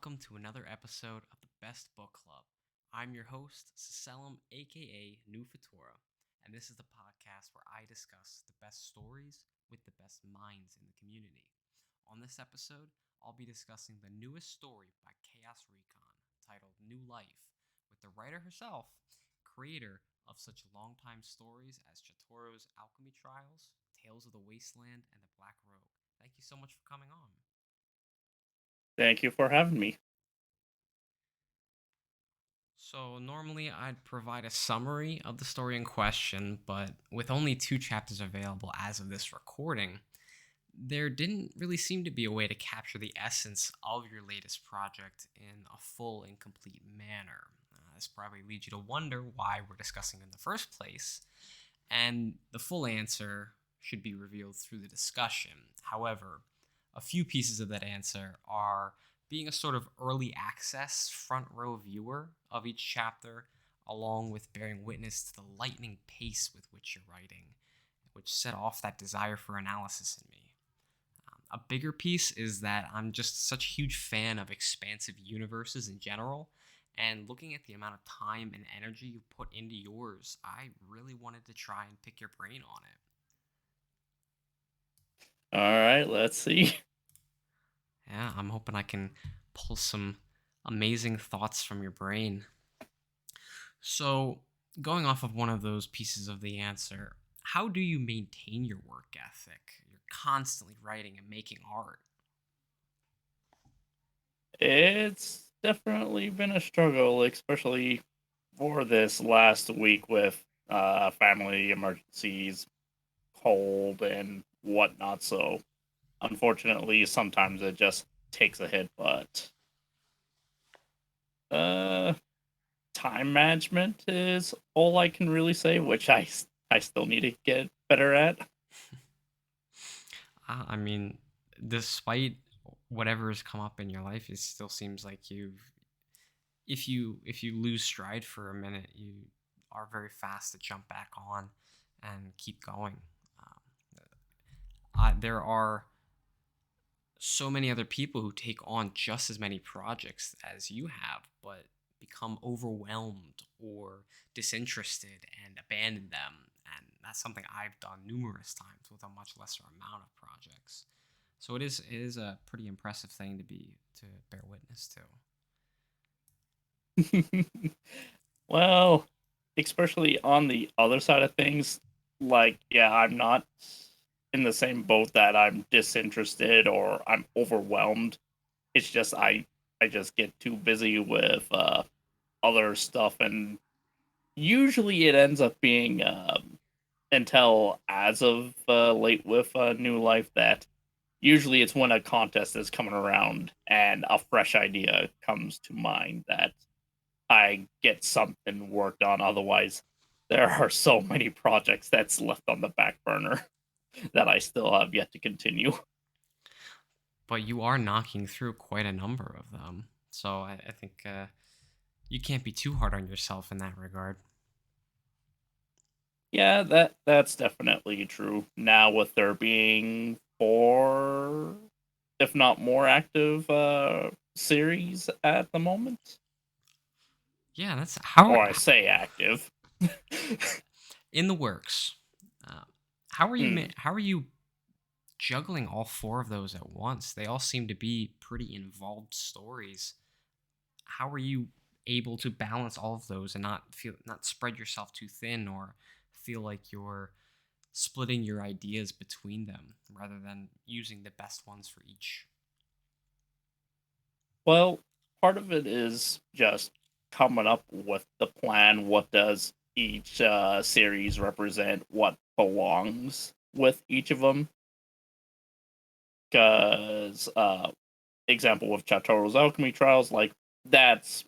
welcome to another episode of the Best Book Club. I'm your host, Selim, aka New Fatura, and this is the podcast where I discuss the best stories with the best minds in the community. On this episode, I'll be discussing the newest story by Chaosreacon, titled New Life, with the writer herself, creator of such longtime stories as Chitoro's Alchemy Trials, Tales of the Wasteland, and The Black Robe. Thank you so much for coming on. Thank you for having me. So, normally I'd provide a summary of the story in question, but with only two chapters available as of this recording, there didn't really seem to be a way to capture the essence of your latest project in a full and complete manner. This probably leads you to wonder why we're discussing it in the first place, and the full answer should be revealed through the discussion. However, a few pieces of that answer are being a sort of early access front row viewer of each chapter, along with bearing witness to the lightning pace with which you're writing, which set off that desire for analysis in me. A bigger piece is that I'm just such a huge fan of expansive universes in general, and looking at the amount of time and energy you put into yours, I really wanted to try and pick your brain on it. All right, let's see. Yeah, I'm hoping I can pull some amazing thoughts from your brain. So, going off of one of those pieces of the answer, how do you maintain your work ethic? You're constantly writing and making art. It's definitely been a struggle, especially for this last week with family emergencies, cold, and whatnot. So, unfortunately, sometimes it just takes a hit, but uh, time management is all I can really say, which I still need to get better at. I mean, despite whatever has come up in your life, it still seems like if you lose stride for a minute, you are very fast to jump back on and keep going. There are so many other people who take on just as many projects as you have, but become overwhelmed or disinterested and abandon them. And that's something I've done numerous times with a much lesser amount of projects. So it is a pretty impressive thing to bear witness to. Well, especially on the other side of things, like, yeah, I'm not in the same boat that I'm disinterested or I'm overwhelmed. It's just I just get too busy with other stuff, and usually it ends up being until as of late with New Life that usually it's when a contest is coming around and a fresh idea comes to mind that I get something worked on. Otherwise, there are so many projects that's left on the back burner that I still have yet to continue. But you are knocking through quite a number of them. So I think you can't be too hard on yourself in that regard. Yeah, that's definitely true. Now with there being four, if not more, active series at the moment, Yeah, that's or I say active. in the works. Uh, how are you? Hmm. How are you juggling all four of those at once? They all seem to be pretty involved stories. How are you able to balance all of those and not spread yourself too thin or feel like you're splitting your ideas between them rather than using the best ones for each? Well, part of it is just coming up with the plan. What does each series represent? What belongs with each of them? Because, example with Chatoro's Alchemy Trials, like, that's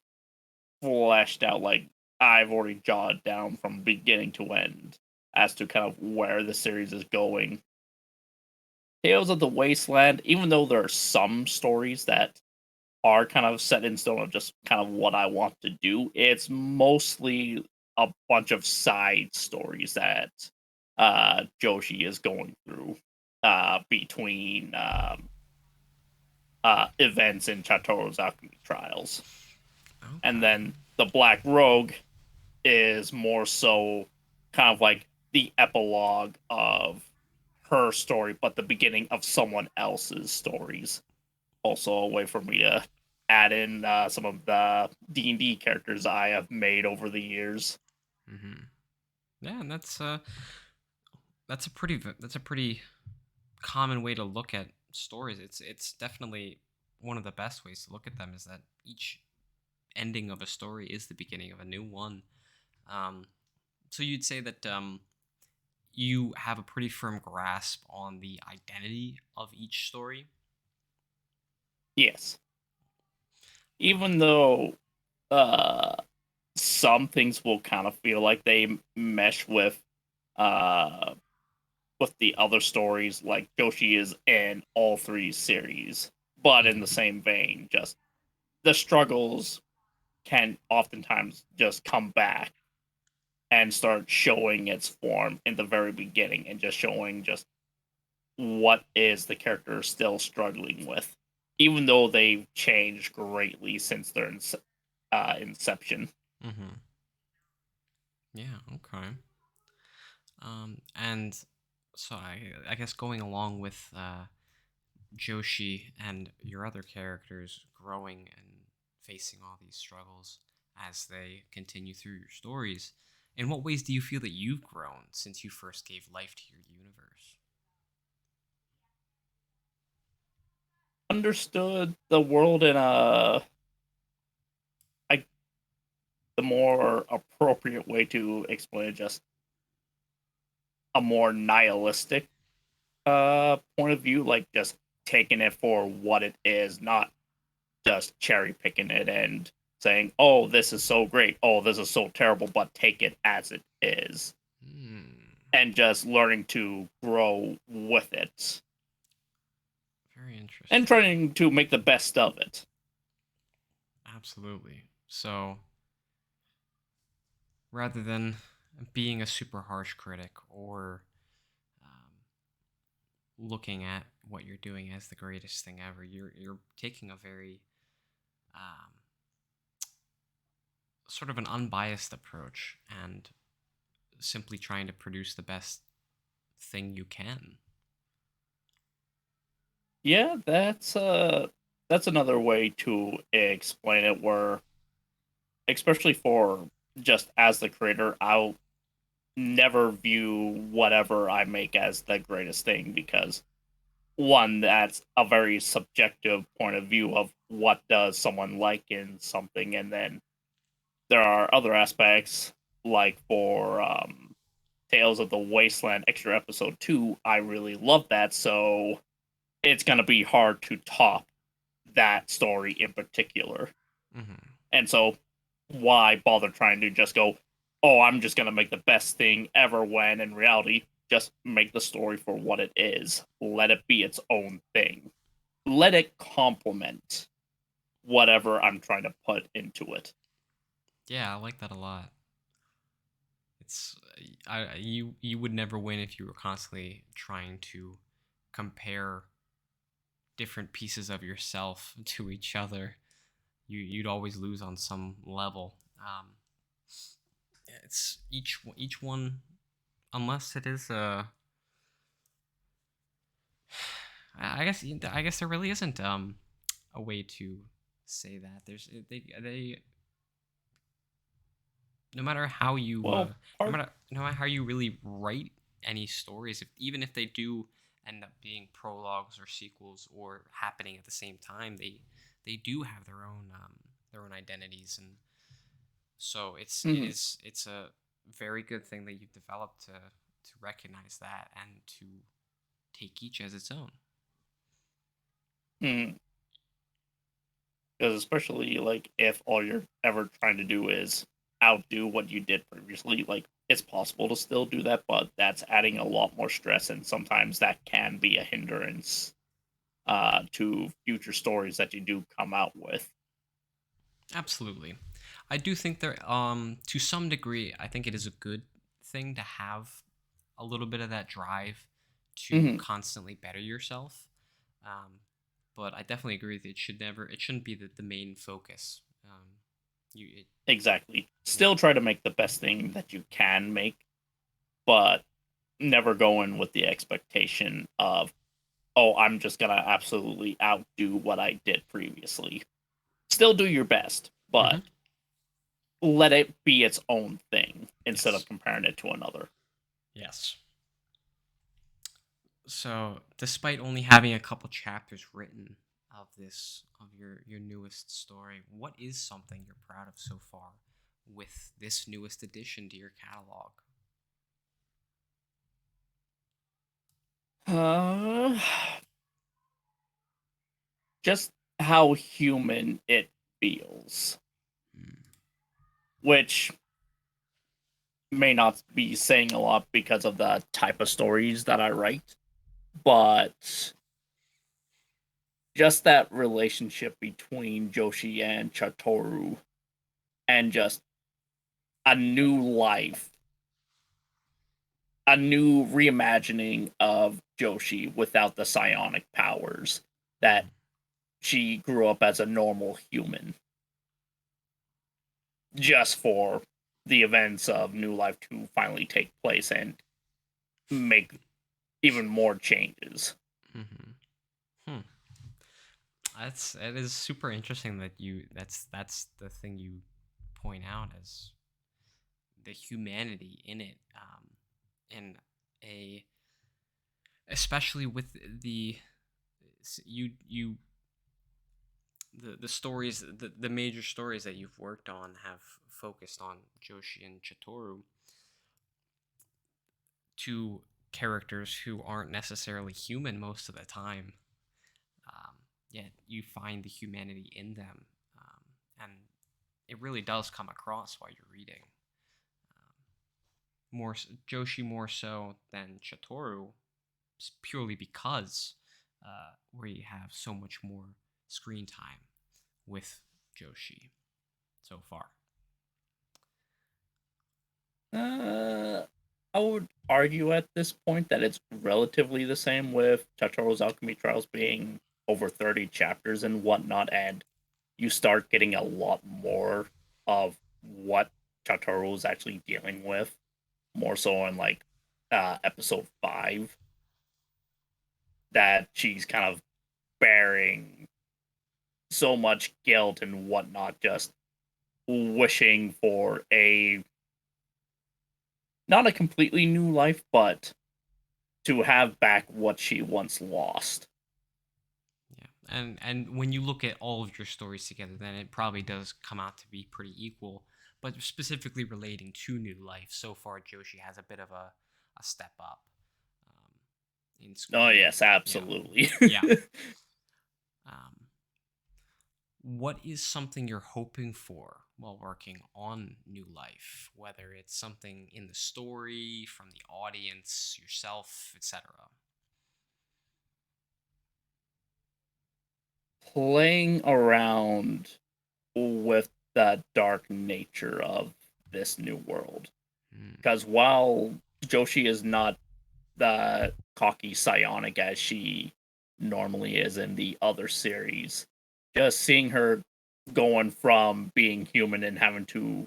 fleshed out. Like, I've already jotted down from beginning to end as to kind of where the series is going. Tales of the Wasteland, even though there are some stories that are kind of set in stone of just kind of what I want to do. It's mostly a bunch of side stories that Joshi is going through between events in Chaosreacon trials. And Okay. then the Black Rogue is more so kind of like the epilogue of her story, but the beginning of someone else's stories. Also, a way for me to add in some of the D&D characters I have made over the years. Hmm. Yeah, and that's a pretty common way to look at stories. It's definitely one of the best ways to look at them is that each ending of a story is the beginning of a new one. Um, so you'd say that you have a pretty firm grasp on the identity of each story. Yes, even though uh, some things will kind of feel like they mesh uh, with the other stories, like Joshi is in all three series, but in the Hmm. same vein, just the struggles can oftentimes just come back and start showing its form in the very beginning and just showing just what is the character still struggling with, even though they've changed greatly since their inception. Hmm. Yeah. Okay. And so I guess going along with Joshi and your other characters growing and facing all these struggles as they continue through your stories, in what ways do you feel that you've grown since you first gave life to your universe? Understood the world in I, the more appropriate way to explain it, just a more nihilistic point of view, like just taking it for what it is, not just cherry picking it and saying, "Oh, this is so great. Oh, this is so terrible," but take it as it is Hmm. and just learning to grow with it Very and interesting. trying to make the best of it. Absolutely. So rather than being a super harsh critic or um, looking at what you're doing as the greatest thing ever, you're taking a very um, sort of an unbiased approach and simply trying to produce the best thing you can. Yeah, that's another way to explain it where especially for just as the creator, I'll never view whatever I make as the greatest thing because one, that's a very subjective point of view of what does someone like in something, and then there are other aspects like for Tales of the Wasteland Extra Episode 2, I really love that, so it's gonna be hard to top that story in particular. Hmm. And so why bother trying to just go, oh, I'm just gonna make the best thing ever when in reality, just make the story for what it is. Let it be its own thing. Let it complement whatever I'm trying to put into it. Yeah, I like that a lot. It's you would never win if you were constantly trying to compare different pieces of yourself to each other. You'd always lose on some level. It's each one, unless it is I guess there really isn't a way to say that. They no matter how you Well, part no matter how you really write any stories, even if they do end up being prologues or sequels or happening at the same time, they do have their own identities, and so mhm, it's a very good thing that you've developed to recognize that and to take each as its own. mhm, because especially like if all you're ever trying to do is outdo what you did previously, like it's possible to still do that, but that's adding a lot more stress, and sometimes that can be a hindrance to future stories that you do come out with. Absolutely. I do think there to some degree I think it is a good thing to have a little bit of that drive to Hmm. constantly better yourself. Um but I definitely agree that it shouldn't be the main focus. You, it, Exactly. yeah. Still try to make the best thing that you can make, but never go in with the expectation of, oh, I'm just gonna absolutely outdo what I did previously. Still do your best, Hmm. but let it be its own thing instead of Yes. comparing it to another. Yes. So, despite only having a couple chapters written of your newest story, what is something you're proud of so far with this newest addition to your catalog? Uh, just how human it feels, Mm. which may not be saying a lot because of the type of stories that I write, but just that relationship between Joshi and Chatoru and just a new life, a new reimagining of Joshi without the psionic powers that Mm. she grew up as a normal human just for the events of New Life to finally take place and make even more changes. Mm-hmm. Hmm. It is super interesting that that's the thing you point out as the humanity in it, and a especially with the you the stories the major stories that you've worked on have focused on Joshi and Chitoru, two characters who aren't necessarily human most of the time, yet you find the humanity in them, and it really does come across while you're reading. Joshi more so than Chitoru, purely because we have so much more screen time with Joshi so far. Uh, I would argue at this point that it's relatively the same with Totoro's Alchemy Trials being over 30 chapters and whatnot, and you start getting a lot more of what Totoro is actually dealing with, more so in like episode 5, that she's kind of bearing so much guilt and whatnot, just wishing for a not a completely new life, but to have back what she once lost. Yeah, and when you look at all of your stories together, then it probably does come out to be pretty equal. But specifically relating to New Life, so far Joshi has a bit of a step up, in Oh screen. yes, Yeah, absolutely. yeah. Um, what is something you're hoping for while working on New Life? Whether it's something in the story, from the audience, yourself, etc. Playing around with the dark nature of this new world. Hmm. Because while Joshi is not the cocky psionic as she normally is in the other series, just seeing her going from being human and having to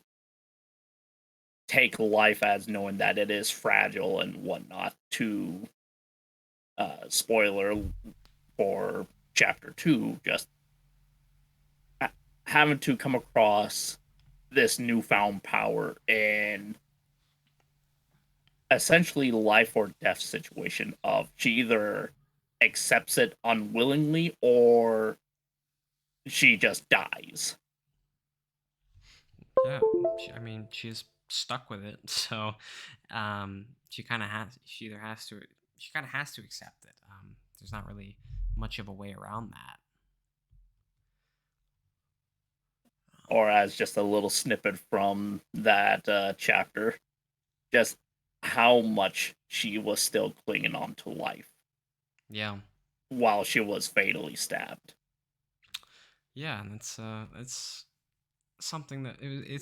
take life as knowing that it is fragile and whatnot to spoiler for chapter 2, just having to come across this newfound power and essentially life or death situation of she either accepts it unwillingly or she just dies. Yeah, I mean, she's stuck with it, so she kind of has. She either has to. She kind of has to accept it. There's not really much of a way around that. Or as just a little snippet from that chapter, just how much she was still clinging on to life Yeah, while she was fatally stabbed. yeah, and it's something that it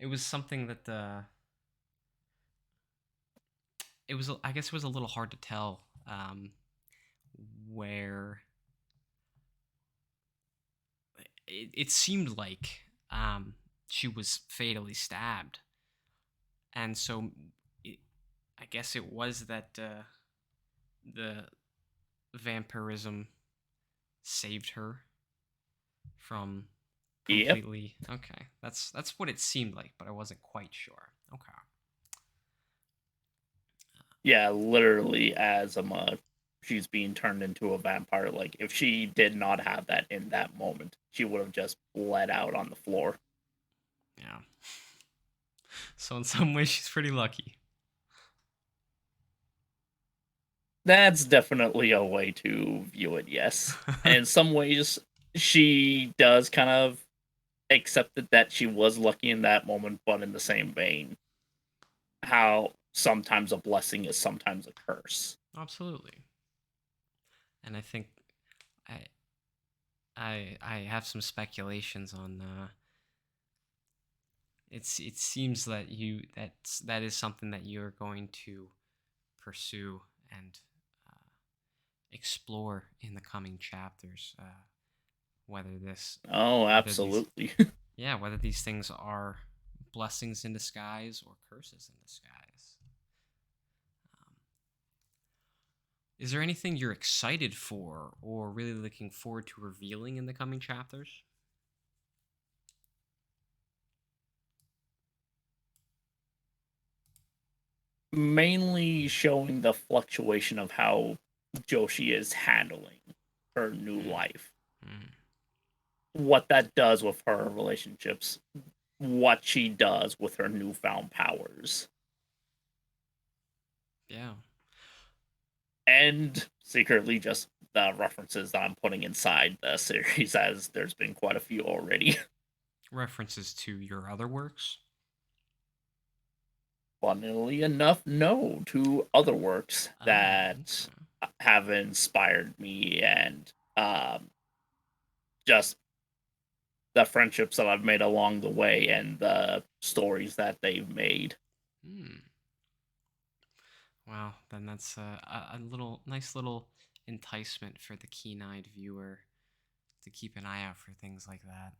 was something that it was. I guess it was a little hard to tell where. it seemed like she was fatally stabbed, and so it, I guess it was that the vampirism saved her from Yep. completely. Okay, that's what it seemed like, but I wasn't quite sure. Okay. Yeah, literally as she's being turned into a vampire. Like if she did not have that in that moment, she would have just bled out on the floor. Yeah. So in some ways, she's pretty lucky. That's definitely a way to view it, yes. And in some ways, she does kind of accept that she was lucky in that moment, but in the same vein, how sometimes a blessing is sometimes a curse. Absolutely. And I think I I have some speculations on. It seems that that is something that you're going to pursue and uh, explore in the coming chapters. Whether this, Oh, whether these, absolutely. yeah, whether these things are blessings in disguise or curses in disguise. Um, is there anything you're excited for or really looking forward to revealing in the coming chapters? Mainly showing the fluctuation of how Joshi is handling her new Mm, life, mm, what that does with her relationships, what she does with her newfound powers, yeah, and secretly just the references that I'm putting inside the series, as there's been quite a few already. references to your other works. Funnily enough, no, to other works Oh, that okay. have inspired me and just the friendships that I've made along the way and the stories that they've made. Hmm. Wow, then that's a little nice little enticement for the keen-eyed viewer to keep an eye out for things like that.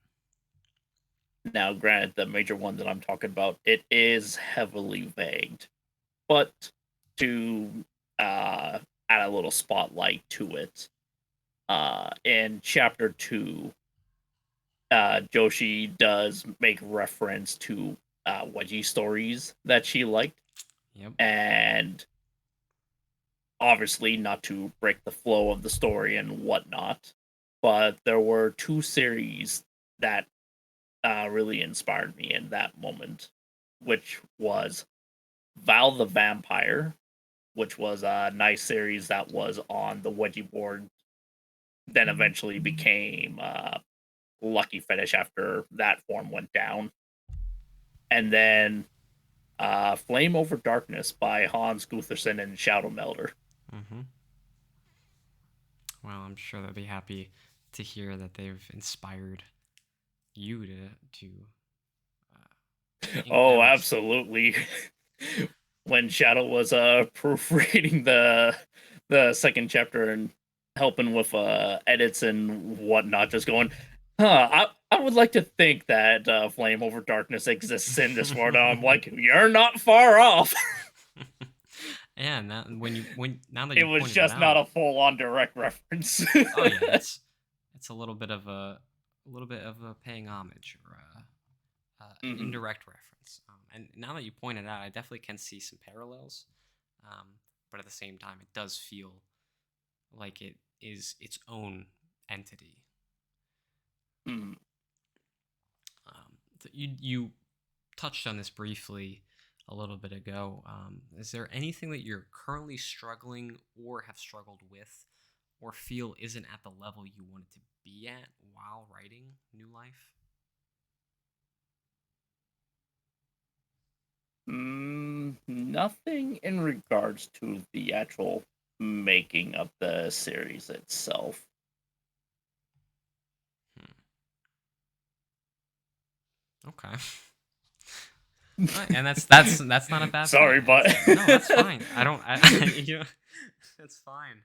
Now, granted, the major one that I'm talking about, it is heavily vague, but to uh, add a little spotlight to it, in chapter 2, Joshi does make reference to wedgie stories that she liked, Yep. and obviously not to break the flow of the story and whatnot, but there were two series that really inspired me in that moment, which was Val the Vampire, which was a nice series that was on the wedgie board, then eventually became Lucky Fetish after that form went down, and then Flame Over Darkness by Hans Gutherson and Shadow Melder. Mm-hmm. Well, I'm sure they'll be happy to hear that they've inspired you to ink Oh, down this. absolutely. When Shadow was proofreading the second chapter and helping with edits and whatnot, just going, I would like to think that Flame Over Darkness exists in this world. And I'm like, you're not far off. Yeah, now when now that It you was pointed it just not out, a full on direct reference. oh yeah, it's a little bit of a paying homage or an Hmm. indirect reference. And now that you pointed out, I definitely can see some parallels. Um, but at the same time, it does feel like it is its own entity. Hmm. You touched on this briefly a little bit ago. Is there anything that you're currently struggling or have struggled with, or feel isn't at the level you wanted to be at while writing New Life? Nothing in regards to the actual making of the series itself. Hmm. Okay. All right, and that's not a bad thing. Sorry, but No, that's fine. I don't. You know, that's fine.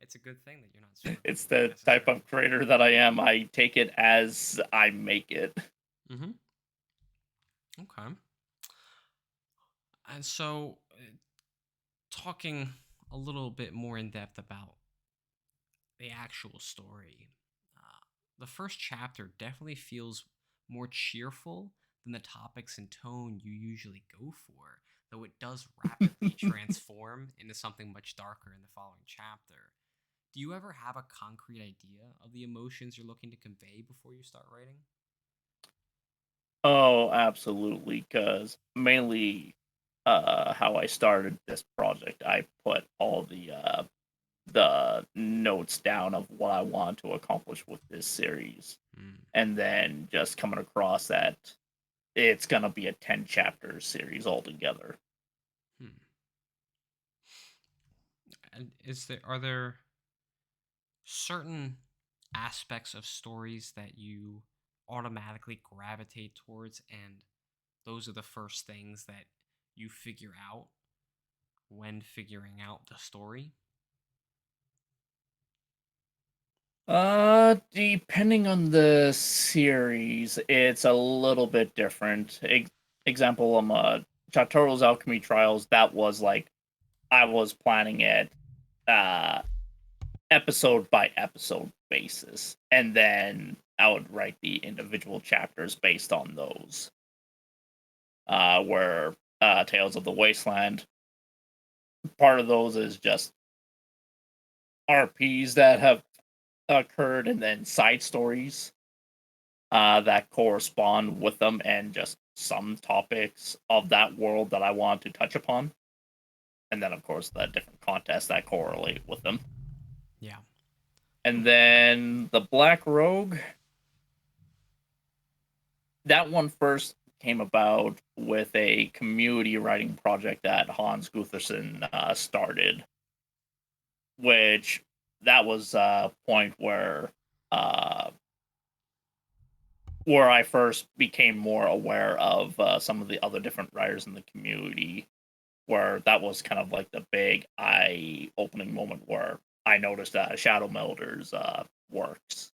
It's a good thing that you're not struggling It's with it the type necessarily. of creator that I am. I take it as I make it. Mm-hmm. Okay. And so, talking a little bit more in depth about the actual story, the first chapter definitely feels more cheerful than the topics and tone you usually go for, though it does rapidly transform into something much darker in the following chapter. Do you ever have a concrete idea of the emotions you're looking to convey before you start writing? Oh, absolutely. Because mainly, how I started this project, I put all the notes down of what I want to accomplish with this series, Hmm. and then just coming across that it's gonna be a 10 chapter series altogether. Hmm. And are there certain aspects of stories that you automatically gravitate towards, and those are the first things that you figure out when figuring out the story? Depending on the series, it's a little bit different. Example, Chataro's Alchemy Trials. That was like I was planning it, uh, episode by episode basis, and then I would write the individual chapters based on those. Where Tales of the Wasteland, part of those is just RPs that have occurred, and then side stories that correspond with them, and just some topics of that world that I want to touch upon. And then, of course, the different contests that correlate with them. Yeah. And then the Black Rogue, that one first came about with a community writing project that Hans Gutherson started, which that was a point uh, where I first became more aware of some of the other different writers in the community, where that was kind of like the big eye opening moment where I noticed Shadow Melder's works.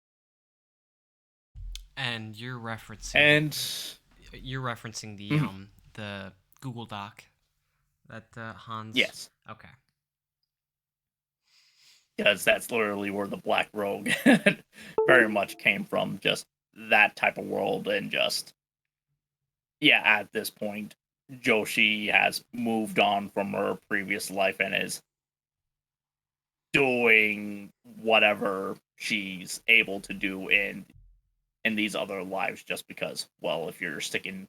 And And you're referencing mhm, the Google Doc that Hans. yes, Okay. because that's literally where the Black Rogue very much came from, just that type of world. And just, yeah, at this point, Joshi has moved on from her previous life and is doing whatever she's able to do in these other lives, just because, well, if you're sticking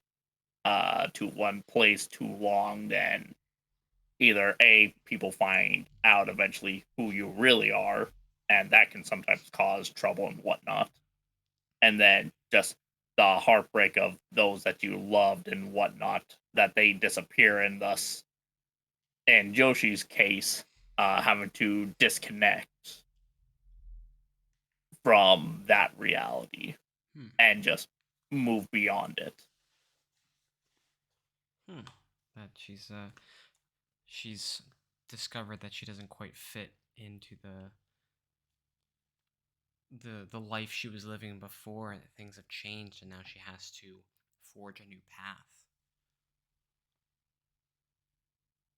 to one place too long, then either A, people find out eventually who you really are, and that can sometimes cause trouble and whatnot. And then just the heartbreak of those that you loved and whatnot, that they disappear, and thus, in Joshi's case, having to disconnect from that reality Hmm. and just move beyond it. Hmm. That she's discovered that she doesn't quite fit into the life she was living before, and that things have changed, and now she has to forge a new path.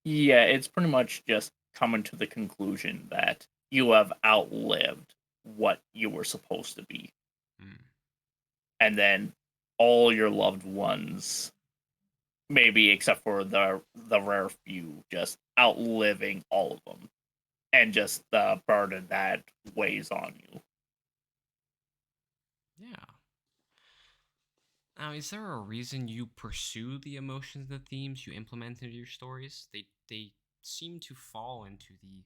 Yeah, it's pretty much just coming to the conclusion that you have outlived what you were supposed to be. Hmm. And then all your loved ones, maybe except for the rare few, just outliving all of them. And just the burden that weighs on you. Yeah. Now, is there a reason you pursue the emotions and the themes you implement into your stories? They seem to fall into the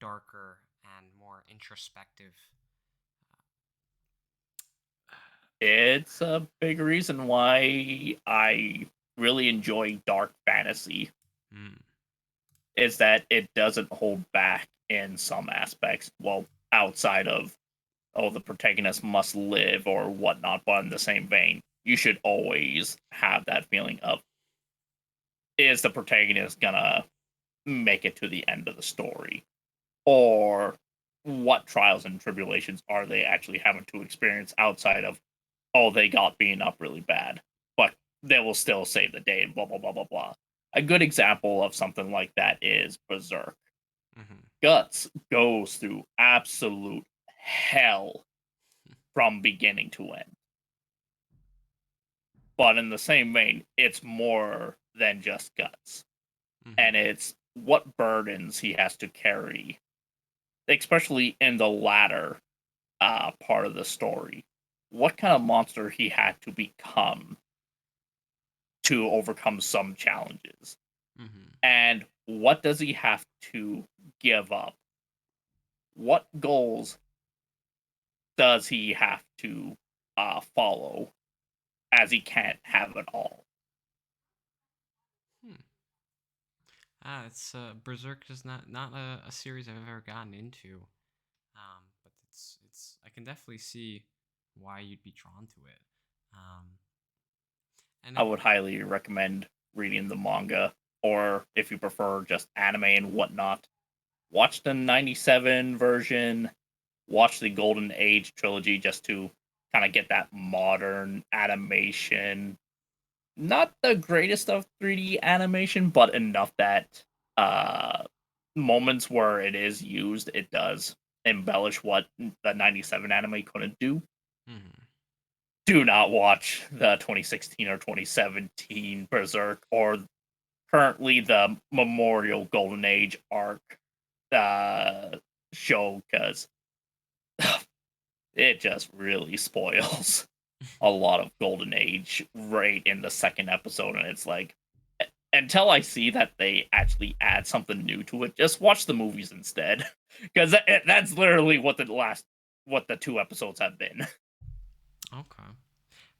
darker and more introspective. It's a big reason why I really enjoy dark fantasy, Hmm. is that it doesn't hold back in some aspects. Well, outside of, oh, the protagonist must live or whatnot, but in the same vein, you should always have that feeling of, is the protagonist gonna make it to the end of the story? Or what trials and tribulations are they actually having to experience outside of, oh, they got beaten up really bad, but they will still save the day and blah blah blah blah blah. A good example of something like that is Berserk. Hmm. Guts goes through absolute hell from beginning to end. But in the same vein, it's more than just Guts. And Hmm. it's what burdens he has to carry, especially in the latter part of the story. What kind of monster he had to become to overcome some challenges. Hmm. And what does he have to give up? What goals does he have to follow, as he can't have it all? Hmm. It's Berserk is not a series I've ever gotten into. But it's I can definitely see why you'd be drawn to it. Um, and I would highly recommend reading the manga, or if you prefer just anime and whatnot, watch the 97 version, watch the Golden Age trilogy just to kind of get that modern animation. Not the greatest of 3D animation, but enough that uh, moments where it is used, it does embellish what the 97 anime couldn't do. mhm. Do not watch the 2016 or 2017 Berserk or currently the Memorial Golden Age arc uh, show, because it just really spoils a lot of Golden Age right in the second episode. And it's like, until I see that they actually add something new to it, just watch the movies instead, because that's literally what the two episodes have been. Okay.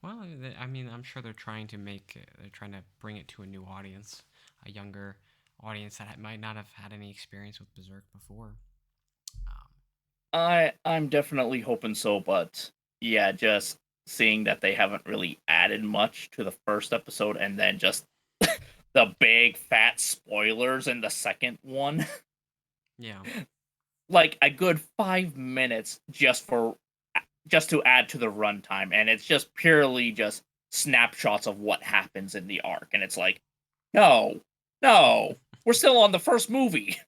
Well, I mean, I'm sure they're trying to bring it to a new audience, a younger audience that might not have had any experience with Berserk before. Um, I'm definitely hoping so, but yeah, just seeing that they haven't really added much to the first episode, and then just the big fat spoilers in the second one, yeah. like a good 5 minutes just to add to the runtime, and it's just purely just snapshots of what happens in the arc, and it's like, no, no, we're still on the first movie.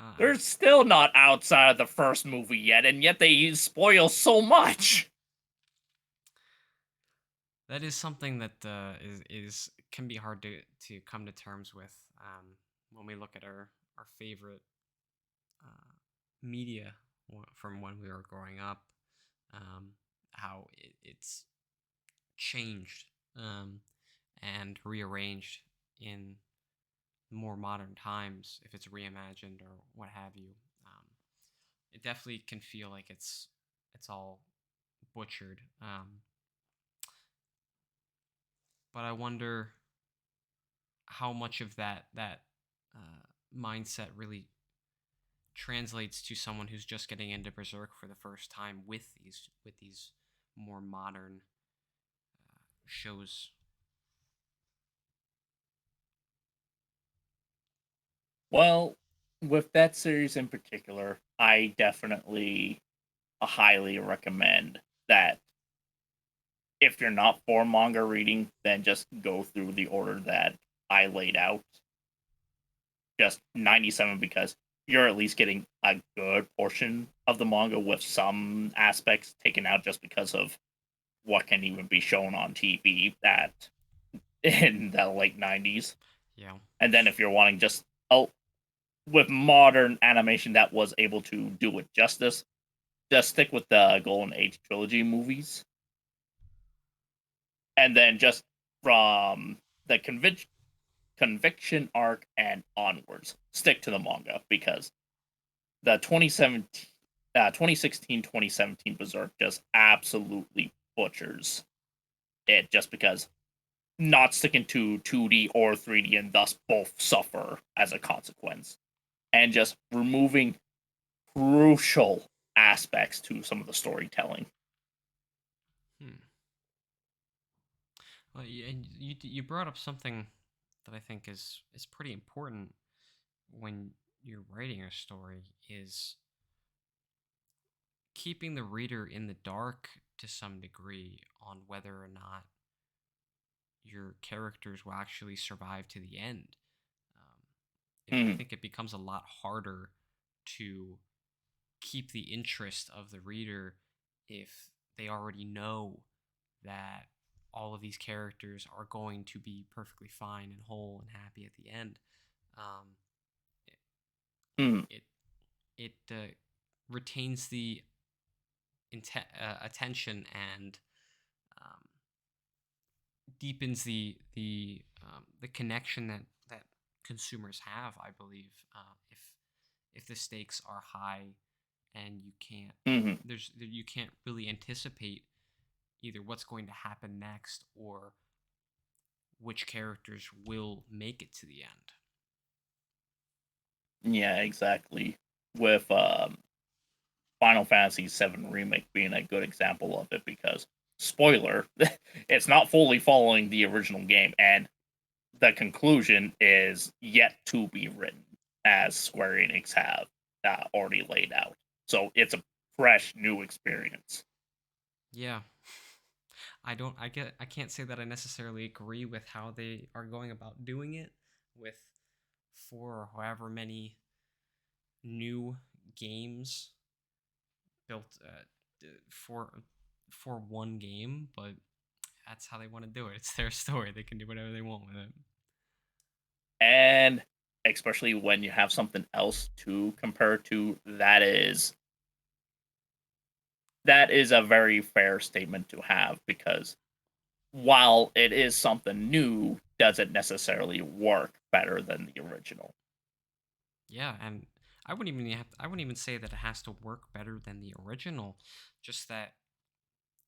Uh, They're still not outside of the first movie yet, and yet they spoil so much. that is something that is can be hard to come to terms with when we look at our favorite uh, media from when we were growing up. How it's changed and rearranged in more modern times if it's reimagined or what have you. Um, it definitely can feel like it's all butchered. But I wonder how much of that mindset really translates to someone who's just getting into Berserk for the first time with these more modern shows. Well, with that series in particular, I definitely highly recommend that if you're not for manga reading, then just go through the order that I laid out. Just 97, because you're at least getting a good portion of the manga with some aspects taken out just because of what can even be shown on TV that in the late 90s. Yeah. And then if you're wanting just with modern animation that was able to do it justice, just stick with the Golden Age trilogy movies, and then just from the conviction arc and onwards, stick to the manga, because the 2016 2017 Berserk just absolutely butchers it, just because not sticking to 2D or 3D, and thus both suffer as a consequence, and just removing crucial aspects to some of the storytelling. Hmm. Well, and you brought up something that I think is pretty important when you're writing a story is keeping the reader in the dark to some degree on whether or not your characters will actually survive to the end. Um, I Mhm. think it becomes a lot harder to keep the interest of the reader if they already know that all of these characters are going to be perfectly fine and whole and happy at the end. Um, Mhm. it it retains the attention and um, deepens the connection that consumers have. I believe if the stakes are high and Mhm. you can't really anticipate either what's going to happen next or which characters will make it to the end. Yeah, exactly. With Final Fantasy VII Remake being a good example of it because spoiler, it's not fully following the original game, and the conclusion is yet to be written, as Square Enix have already laid out. So it's a fresh, new experience. Yeah. I can't say that I necessarily agree with how they are going about doing it with four or however many new games built for one game, but that's how they want to do it. It's their story. They can do whatever they want with it. And especially when you have something else to compare to, that is a very fair statement to have because while it is something new, doesn't necessarily work better than the original. Yeah, and I wouldn't even say that it has to work better than the original, just that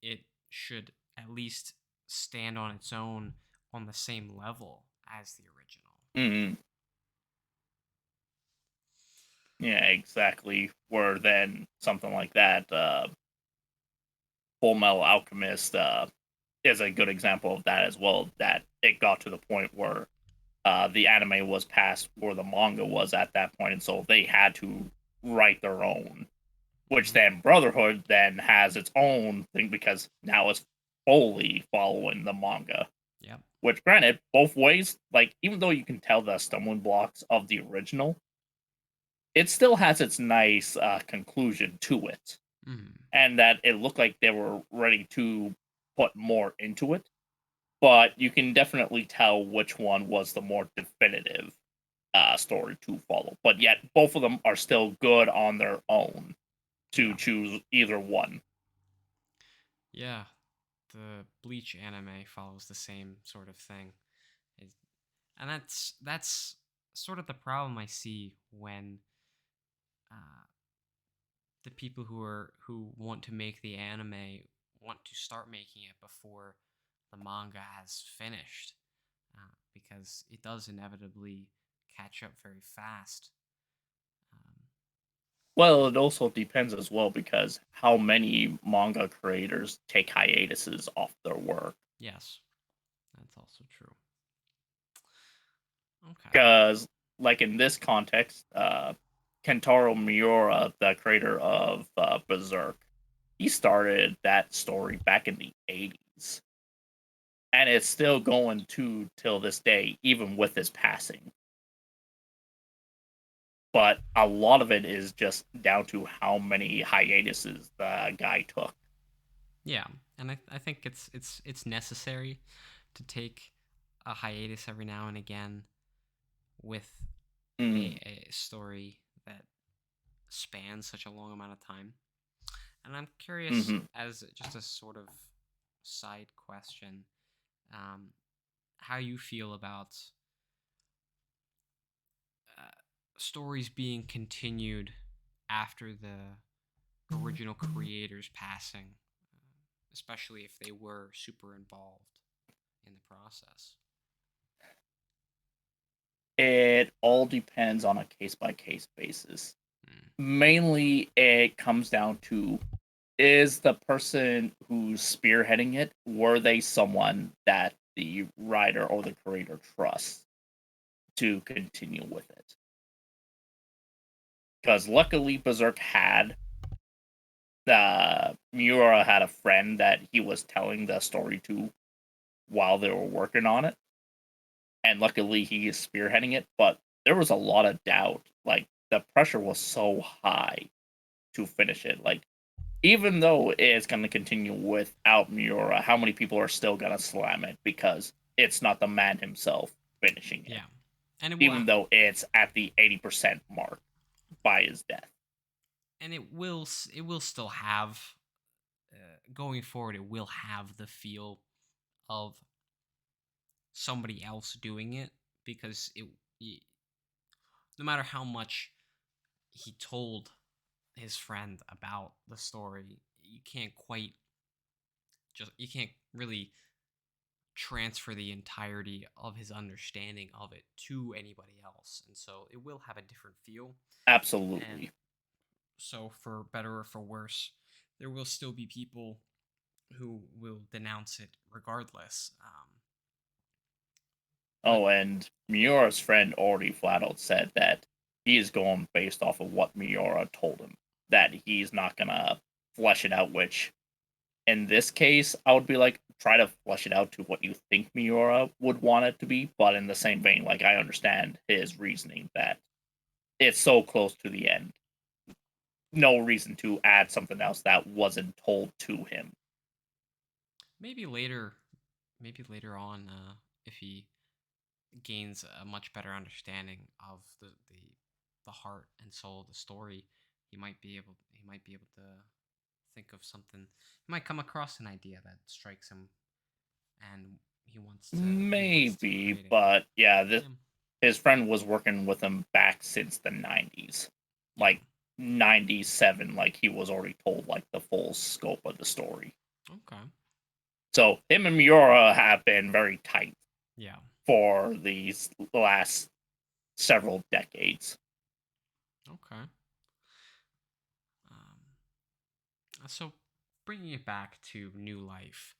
it should at least stand on its own on the same level as the original. Mm, yeah, exactly. Where then something like that, Full Metal Alchemist is a good example of that as well. That it got to the point where the anime was past where the manga was at that point, and so they had to write their own. Which Hmm. then Brotherhood then has its own thing because now it's fully following the manga. Yep. Which, granted, both ways, like even though you can tell the stumbling blocks of the original, it still has its nice conclusion to it, Hmm. and that it looked like they were ready to put more into it. But you can definitely tell which one was the more definitive story to follow. But yet, both of them are still good on their own to Yeah. choose either one. Yeah. The Bleach anime follows the same sort of thing. It- and that's sort of the problem I see when uh, the people who want to make the anime want to start making it before the manga has finished, because it does inevitably catch up very fast. Um, Well, it also depends as well because how many manga creators take hiatuses off their work. yes, that's also true. Okay. Because, like in this context, Kentaro Miura, the creator of Berserk, he started that story back in the 80s. And it's still going to till this day, even with his passing. But a lot of it is just down to how many hiatuses the guy took. Yeah, and I think it's necessary to take a hiatus every now and again with Mm, a story that spans such a long amount of time. And I'm curious, hmm as just a sort of side question, um, how you feel about uh, stories being continued after the original creator's passing, especially if they were super involved in the process. It all depends on a case by case basis. Mm, Mainly, it comes down to is the person who's spearheading it, were they someone that the writer or the creator trusts to continue with it? because luckily Berserk had Miura had a friend that he was telling the story to while they were working on it, and luckily he is spearheading it. But there was a lot of doubt. Like the pressure was so high to finish it. Like even though it's going to continue without Miura, how many people are still going to slam it because it's not the man himself finishing it, Yeah, and it will even though it's at the 80% mark by his death. and it will still have going forward. It will have the feel of somebody else doing it because no matter how much he told his friend about the story, you can't really transfer the entirety of his understanding of it to anybody else, and so it will have a different feel. And Absolutely. so, for better or for worse, there will still be people who will denounce it regardless. But Oh, and Miura's friend already flat out said that he is going based off of what Miura told him, that he's not gonna flesh it out, which in this case, I would be like, try to flesh it out to what you think Miura would want it to be, but in the same vein, like I understand his reasoning that it's so close to the end. No reason to add something else that wasn't told to him. maybe later, maybe later on, if he gains a much better understanding of the heart and soul of the story, he might be able to think of something. He might come across an idea that strikes him, and he wants to Maybe, create it. but yeah, Yeah, his friend was working with him back since the 90s. yeah. Like 97, like he was already told like the full scope of the story. Okay. So him and Miura have been very tight Yeah. for these last several decades. Okay. So, bringing it back to New Life,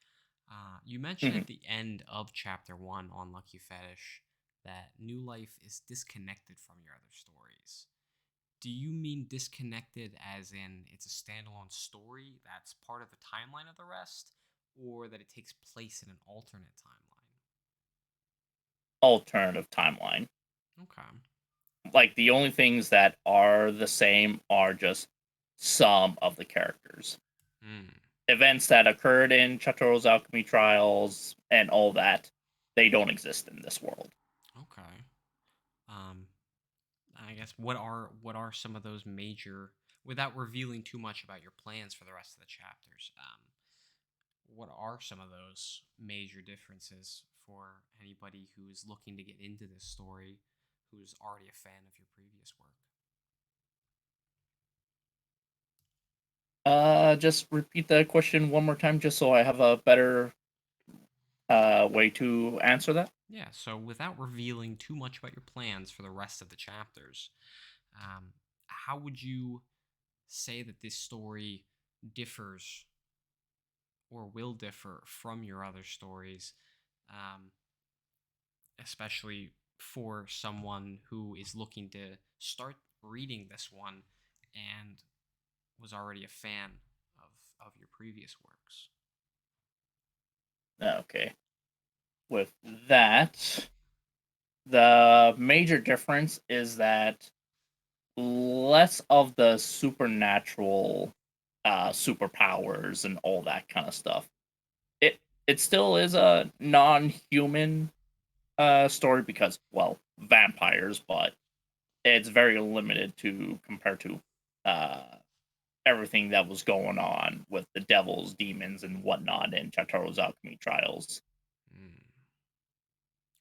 you mentioned Mhm. at the end of chapter one on Lucky Fetish that New Life is disconnected from your other stories. Do you mean disconnected as in it's a standalone story that's part of the timeline of the rest, or that it takes place in an alternate timeline? Alternative timeline. Okay. Like the only things that are the same are just some of the characters. Hmm. Events that occurred in Chatoru's alchemy trials and all that, they don't exist in this world. Okay. Um, I guess what are some of those major, without revealing too much about your plans for the rest of the chapters? What are some of those major differences for anybody who is looking to get into this story, who's already a fan of your previous work? Just repeat that question one more time, just so I have a better way to answer that. Yeah. So without revealing too much about your plans for the rest of the chapters, how would you say that this story differs or will differ from your other stories, um, especially for someone who is looking to start reading this one and was already a fan of your previous works? Okay. With that, the major difference is that less of the supernatural superpowers and all that kind of stuff. It still is a non-human story because, well, vampires, but it's very limited to compared to uh everything that was going on with the devils, demons, and whatnot in Chataro's alchemy trials. Mm,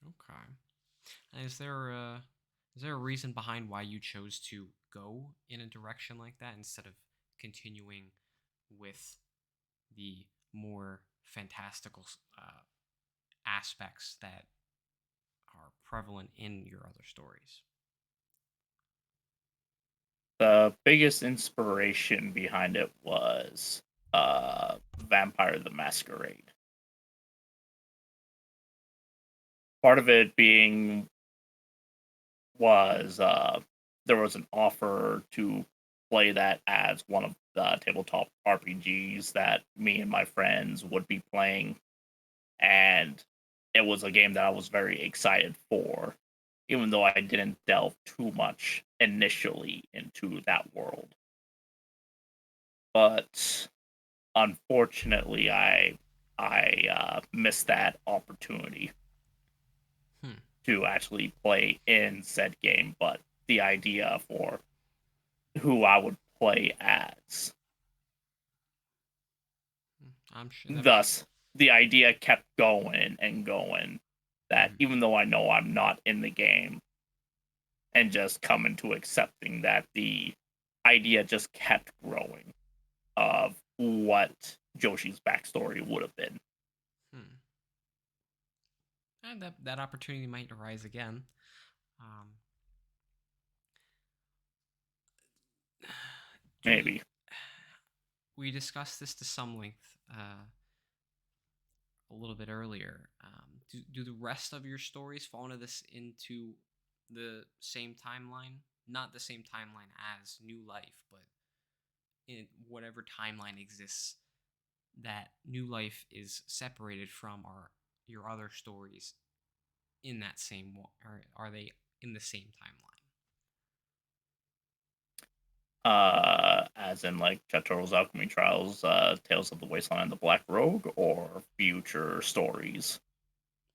okay. And is there a reason behind why you chose to go in a direction like that instead of continuing with the more fantastical aspects that are prevalent in your other stories? The biggest inspiration behind it was Vampire the Masquerade. Part of it being was there was an offer to play that as one of the tabletop RPGs that me and my friends would be playing, and it was a game that I was very excited for, even though I didn't delve too much initially into that world. But unfortunately, I missed that opportunity Hmm. to actually play in said game. But the idea for who I would play as, I'm sure that. thus the idea kept going and going. That Mhm. even though I know I'm not in the game, and just coming to accepting that the idea just kept growing of what Joshi's backstory would have been. Hmm. And that opportunity might arise again. Um, do Maybe. we discussed this to some length a little bit earlier? Do the rest of your stories fall into the same timeline? Not the same timeline as New Life, but in whatever timeline exists, that New Life is separated from our your other stories in that same one, or are they in the same timeline? As in like Chatoru's Alchemy Trials, Tales of the Wasteland and the Black Rogue, or future stories.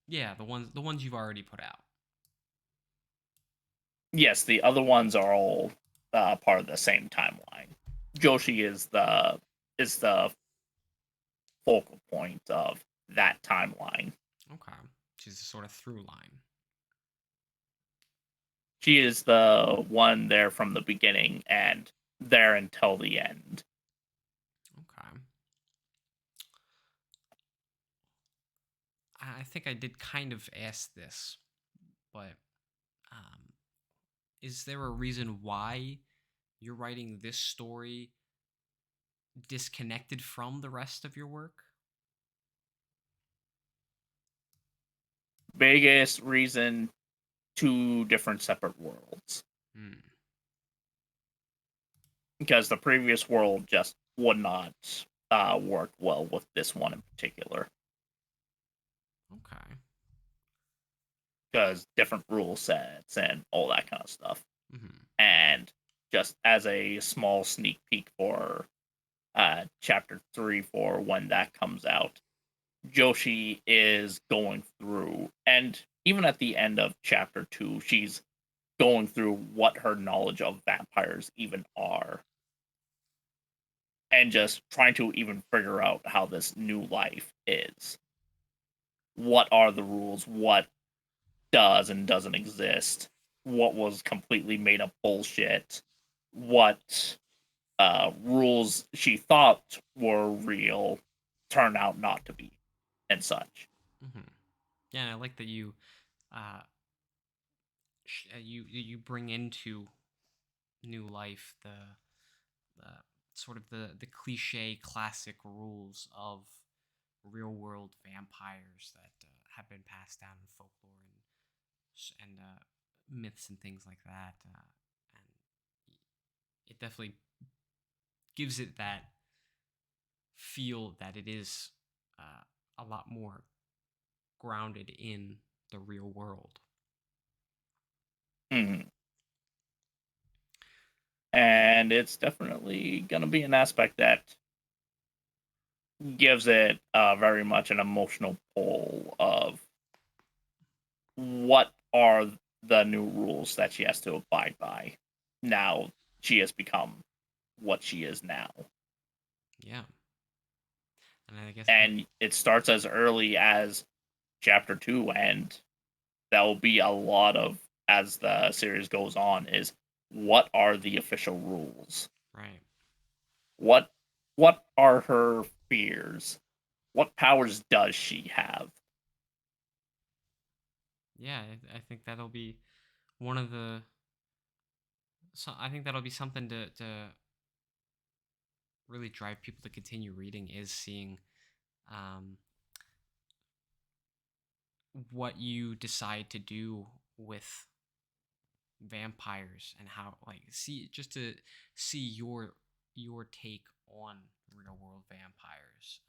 Yeah, the ones you've already put out. Yes, the other ones are all part of the same timeline. Joshi is the focal point of that timeline. Okay, she's a sort of through line. She is the one there from the beginning and there until the end. Okay, I think I did kind of ask this, but um, is there a reason why you're writing this story disconnected from the rest of your work? Biggest reason, two different separate worlds. Hmm. Because the previous world just would not work well with this one in particular. Okay. Because different rule sets and all that kind of stuff. Hmm. And just as a small sneak peek for chapter 3 for when that comes out, Joshi is going through, and even at the end of chapter 2, she's going through what her knowledge of vampires even are, and just trying to even figure out how this new life is. What are the rules? What does and doesn't exist? What was completely made up bullshit? What rules she thought were real turn out not to be, and such. Hmm. Yeah, and I like that uh, you bring into New Life the sort of the cliche classic rules of real world vampires that have been passed down in folklore and myths and things like that. And it definitely gives it that feel that it is a lot more grounded in the real world. Mhm. And it's definitely going to be an aspect that gives it very much an emotional pull of what are the new rules that she has to abide by. Now she has become what she is now. Yeah, and I guess And it starts as early as chapter 2, and that will be a lot of, as the series goes on, is what are the official rules? right. What what are her fears? What powers does she have? Yeah, I think that'll be one of the. So I think that'll be something to really drive people to continue reading is seeing um, what you decide to do with vampires and how like see just to see your take on real world vampires.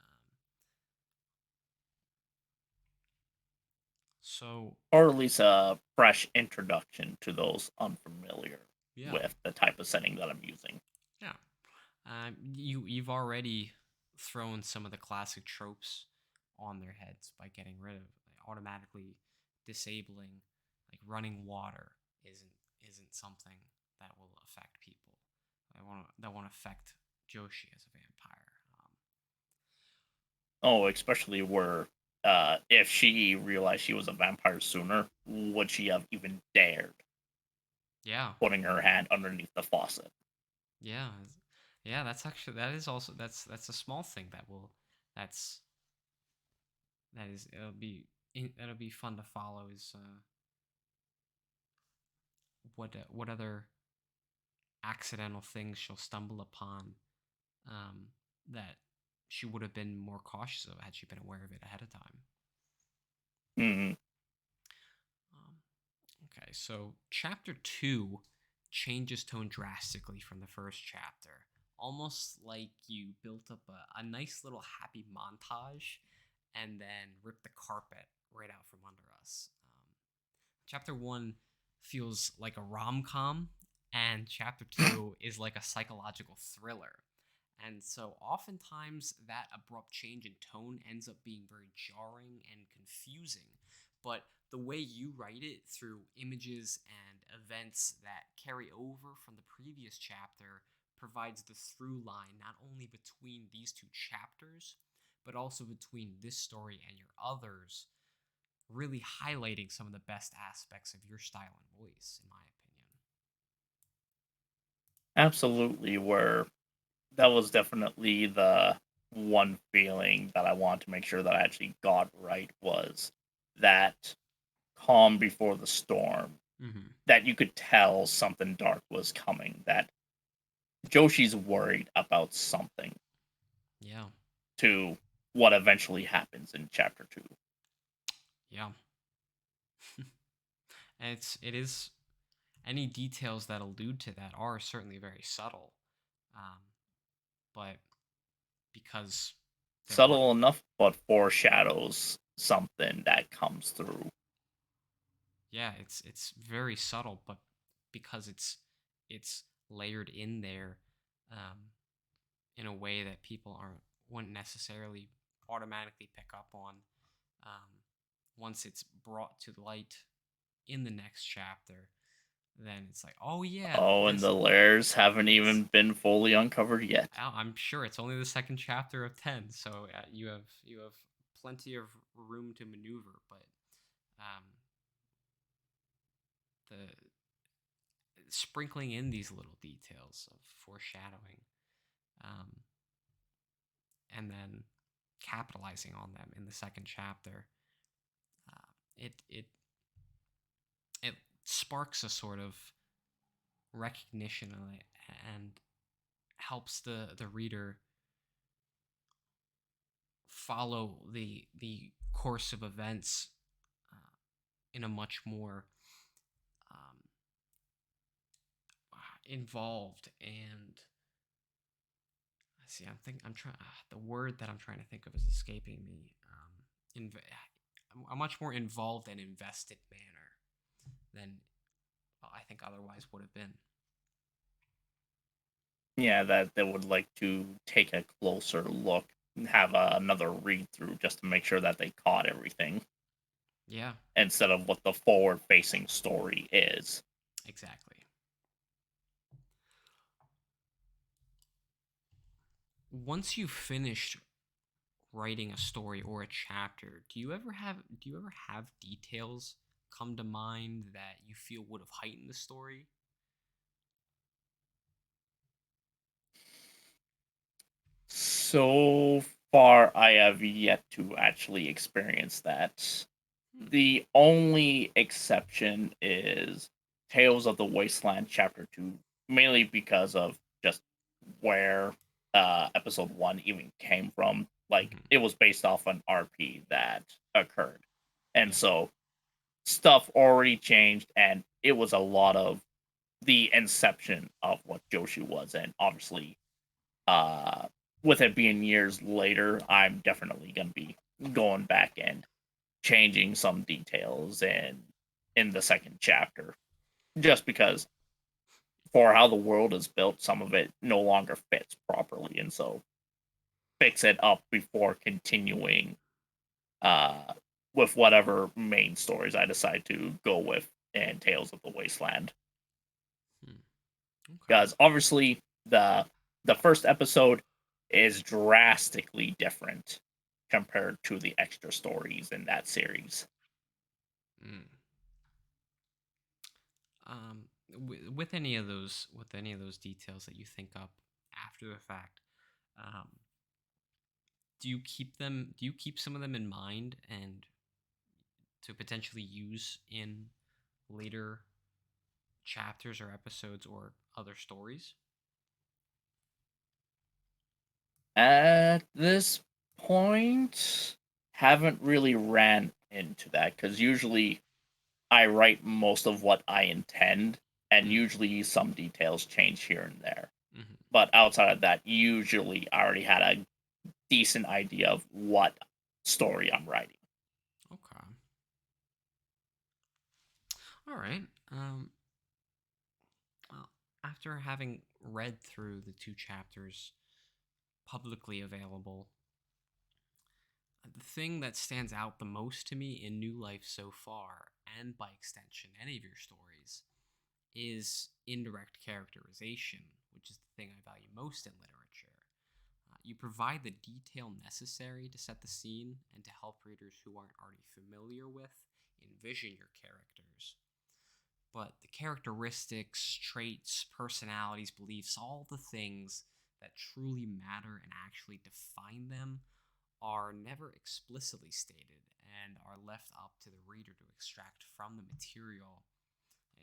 So Or at least a fresh introduction to those unfamiliar yeah, with the type of setting that I'm using. yeah. You've already thrown some of the classic tropes on their heads by getting rid of like, automatically disabling like running water isn't something that will affect people. That won't affect Joshi as a vampire. Oh, especially where if she realized she was a vampire sooner, would she have even dared Yeah, putting her hand underneath the faucet? yeah, yeah. That's actually that is also that's a small thing that will that's that is it'll be fun to follow is what other accidental things she'll stumble upon um, that she would have been more cautious of had she been aware of it ahead of time. Hmm. Um, okay, so chapter two changes tone drastically from the first chapter, almost like you built up a nice little happy montage and then ripped the carpet right out from under us. Chapter one feels like a rom com, and chapter two is like a psychological thriller. And so, oftentimes, that abrupt change in tone ends up being very jarring and confusing. But the way you write it through images and events that carry over from the previous chapter provides the through line not only between these two chapters, but also between this story and your others, really highlighting some of the best aspects of your style and voice, in my opinion. Absolutely, where that was definitely the one feeling that I want to make sure that I actually got right was that calm before the storm. Mm-hmm. That you could tell something dark was coming. That Joshi's worried about something Yeah, to what eventually happens in chapter two. yeah. And it is any details that allude to that are certainly very subtle, um, but because there are Subtle enough, but foreshadows something that comes through. yeah, it's very subtle, but because it's layered in there um, in a way that people aren't wouldn't necessarily automatically pick up on um, once it's brought to light in the next chapter. Then it's like, oh yeah, Oh, and this the layers haven't it's even been fully uncovered yet. I'm sure it's only the second chapter of 10, so you have plenty of room to maneuver. But um, the sprinkling in these little details of foreshadowing, um, and then capitalizing on them in the second chapter, uh, it sparks a sort of recognition of it and helps the reader follow the course of events uh, in a much more um, involved and I see. I'm trying. The word that I'm trying to think of is escaping me. A much more involved and invested manner than I think otherwise would have been. Yeah, that they would like to take a closer look and have another read through just to make sure that they caught everything Yeah, instead of what the forward facing story is. exactly. Once you've finished writing a story or a chapter, do you ever have details come to mind that you feel would have heightened the story? So far, I have yet to actually experience that. Hmm. The only exception is Tales of the Wasteland Chapter 2, mainly because of just where episode 1 even came from. Like, Mm-hmm. it was based off an RP that occurred. And Yeah. so stuff already changed, and it was a lot of the inception of what Joshi was, and obviously, uh, with it being years later, I'm definitely gonna be going back and changing some details in the second chapter, just because for how the world is built, some of it no longer fits properly, and so fix it up before continuing uh, with whatever main stories I decide to go with in Tales of the Wasteland. Hmm. Okay. Because obviously the first episode is drastically different compared to the extra stories in that series. Mm. With any of those details that you think up after the fact, um, do you keep some of them in mind and to potentially use in later chapters or episodes or other stories? At this point, haven't really ran into that because usually I write most of what I intend, and Mm. usually some details change here and there. Hmm. But outside of that, usually I already had a decent idea of what story I'm writing. Okay. All right. Well, after having read through the two chapters publicly available, the thing that stands out the most to me in New Life so far, and by extension, any of your stories, is indirect characterization, which is the thing I value most in literature. You provide the detail necessary to set the scene and to help readers who aren't already familiar with envision your characters. But the characteristics, traits, personalities, beliefs, all the things that truly matter and actually define them are never explicitly stated and are left up to the reader to extract from the material.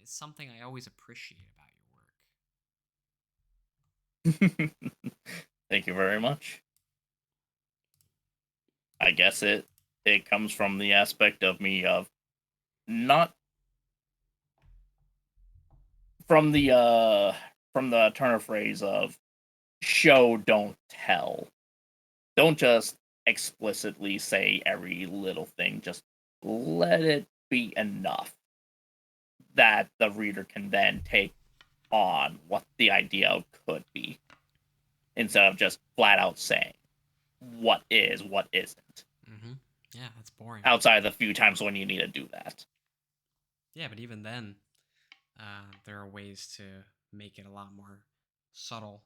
It's something I always appreciate about your work. Thank you very much. I guess it comes from the aspect of me of not from the Turner phrase of show don't tell. Don't just explicitly say every little thing, just let it be enough that the reader can then take on what the idea could be instead of just flat out saying what is, what isn't. Mm-hmm. Yeah, that's boring. Outside of the few times when you need to do that. Yeah, but even then, there are ways to make it a lot more subtle,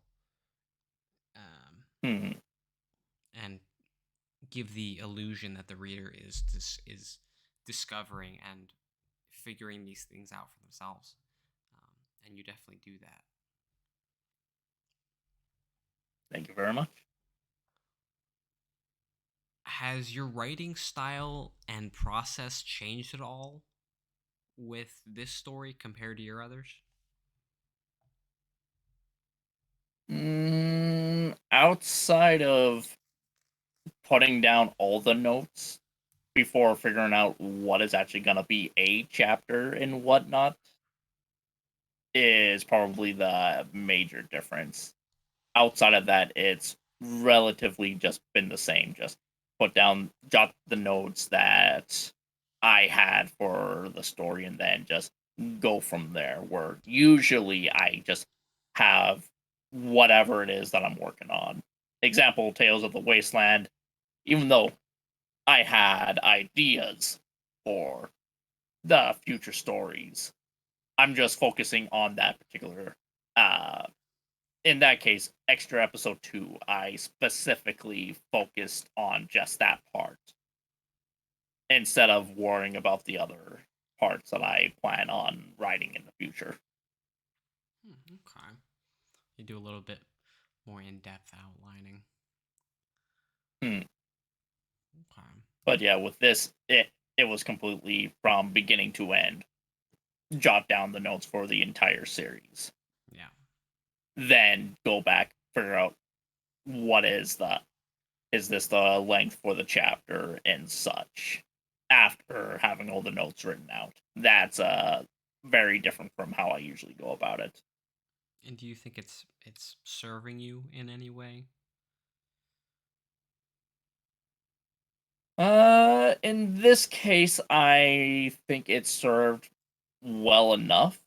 um, Hmm. and give the illusion that the reader is discovering and figuring these things out for themselves. And you definitely do that. Thank you very much. Has your writing style and process changed at all with this story compared to your others? Outside of putting down all the notes before figuring out what is actually going to be a chapter and whatnot is probably the major difference. Outside of that, it's relatively just been the same. Just jot the notes that I had for the story, and then just go from there. Where usually I just have whatever it is that I'm working on. Example, Tales of the Wasteland. Even though I had ideas for the future stories, I'm just focusing on that particular uh, in that case, extra episode 2, I specifically focused on just that part instead of worrying about the other parts that I plan on writing in the future. Okay. You do a little bit more in depth outlining. Hmm. Okay. But yeah, with this, it was completely from beginning to end. Jot down the notes for the entire series, Yeah. then go back, figure out what is this the length for the chapter and such. after having all the notes written out. That's very different from how I usually go about it. And do you think it's serving you in any way? In this case, I think it served well enough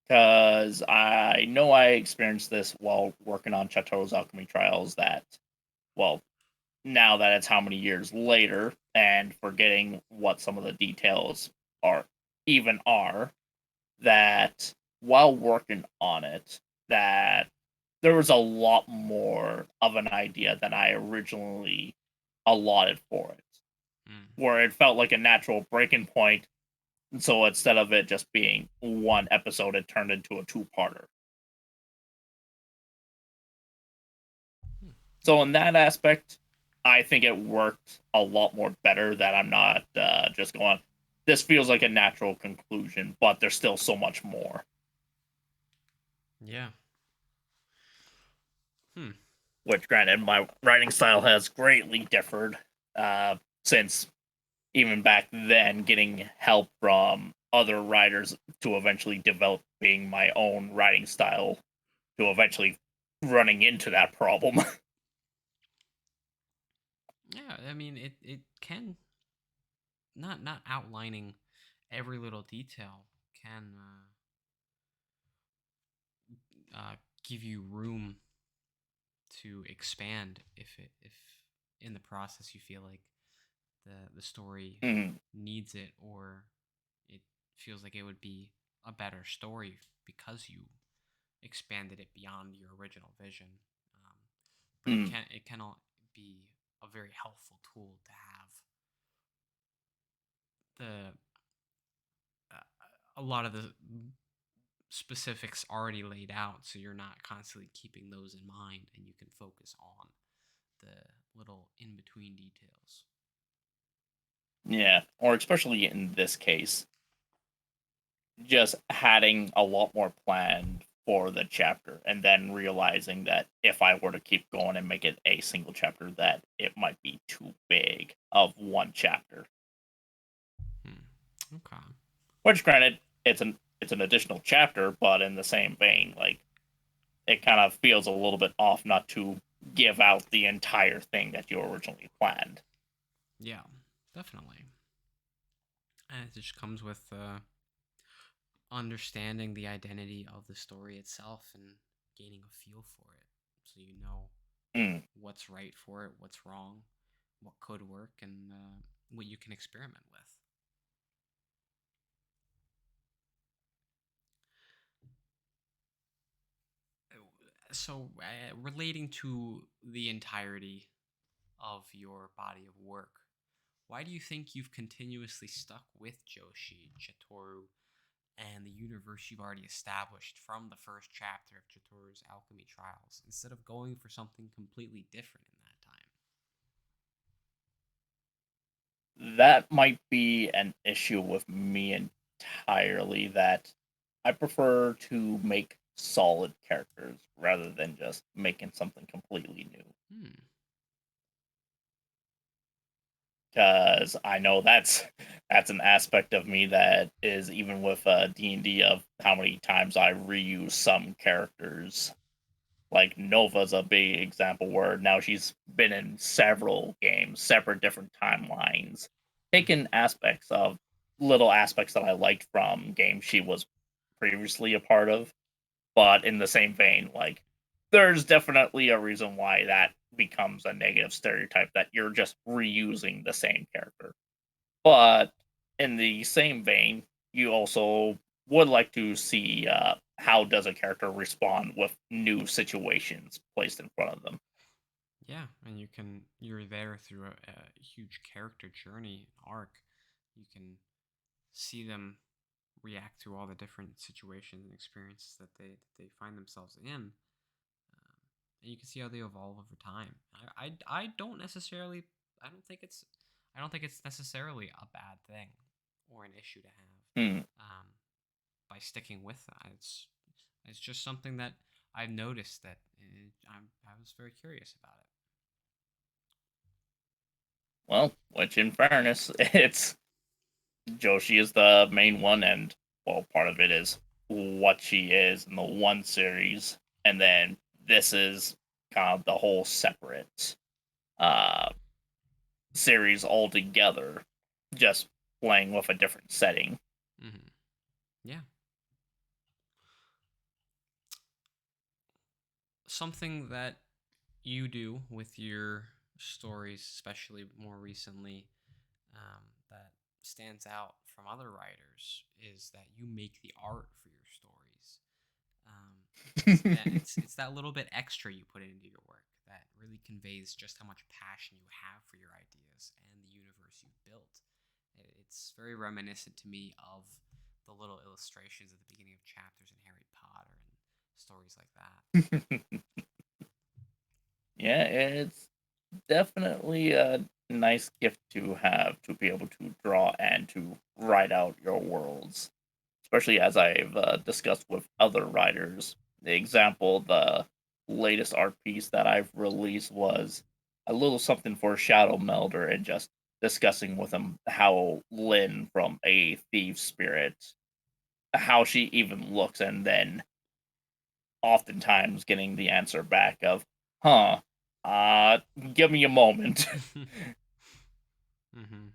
because I know I experienced this while working on Chateau's Alchemy Trials. That, well, now that it's how many years later, and forgetting what some of the details are even are, that while working on it, that there was a lot more of an idea than I originally allotted for it, Mm. where it felt like a natural breaking point. And so instead of it just being one episode, it turned into a two-parter. Hmm. So in that aspect, I think it worked a lot more better that I'm not just going, this feels like a natural conclusion, but there's still so much more. Yeah. Hmm. Which, granted, my writing style has greatly differed since even back then, getting help from other writers to eventually developing my own writing style to eventually running into that problem. Yeah, I mean it can not outlining every little detail can give you room to expand if in the process you feel like the story Mhm. needs it, or it feels like it would be a better story because you expanded it beyond your original vision. Um, but Mhm. it can all be a very helpful tool to have the a lot of the specifics already laid out, so you're not constantly keeping those in mind, and you can focus on the little in between details. Yeah, or especially in this case, just having a lot more planned for the chapter and then realizing that if I were to keep going and make it a single chapter, that it might be too big of one chapter. Hmm. Okay. Which, granted, it's an additional chapter, but in the same vein, like it kind of feels a little bit off not to give out the entire thing that you originally planned. Yeah, definitely. And it just comes with understanding the identity of the story itself and gaining a feel for it, so you know Mm, what's right for it, what's wrong, what could work, and what you can experiment with. So, relating to the entirety of your body of work, why do you think you've continuously stuck with Joshi, Chitoru, and the universe you've already established from the first chapter of Chitoru's alchemy trials, instead of going for something completely different in that time? that might be an issue with me entirely, that I prefer to make solid characters rather than just making something completely new. Hmm. Because I know that's an aspect of me that is even with D&D, of how many times I reuse some characters. Like Nova's a big example where now she's been in several games, separate different timelines, Mm-hmm. taken aspects of little aspects that I liked from games she was previously a part of, but in the same vein, like there's definitely a reason why that becomes a negative stereotype, that you're just reusing the same character. But in the same vein, you also would like to see how does a character respond with new situations placed in front of them. Yeah, and you're there through a huge character journey arc. You can see them react to all the different situations and experiences that they find themselves in, and you can see how they evolve over time. I don't necessarily I don't think it's I don't think it's necessarily a bad thing or an issue to Hmm. have, by sticking with that. It's just something that I've noticed that I was very curious about it. Well, which in fairness, it's Joshi is the main one, and well, part of it is what she is in the one series, and then this is kind of the whole separate uh, series altogether, just playing with a different setting. Hmm. Yeah. Something that you do with your stories, especially more recently, that stands out from other writers is that you make the art for your stories. Yeah, it's that little bit extra you put into your work that really conveys just how much passion you have for your ideas and the universe you've built. It's very reminiscent to me of the little illustrations at the beginning of chapters in Harry Potter and stories like that. Yeah, it's definitely a nice gift to have to be able to draw and to write out your worlds, especially as I've discussed with other writers. The example, the latest art piece that I've released was a little something for Shadow Melder, and just discussing with him how Lynn from a thief spirit, how she even looks, and then oftentimes getting the answer back of, huh, uh, give me a moment. Mm-hmm.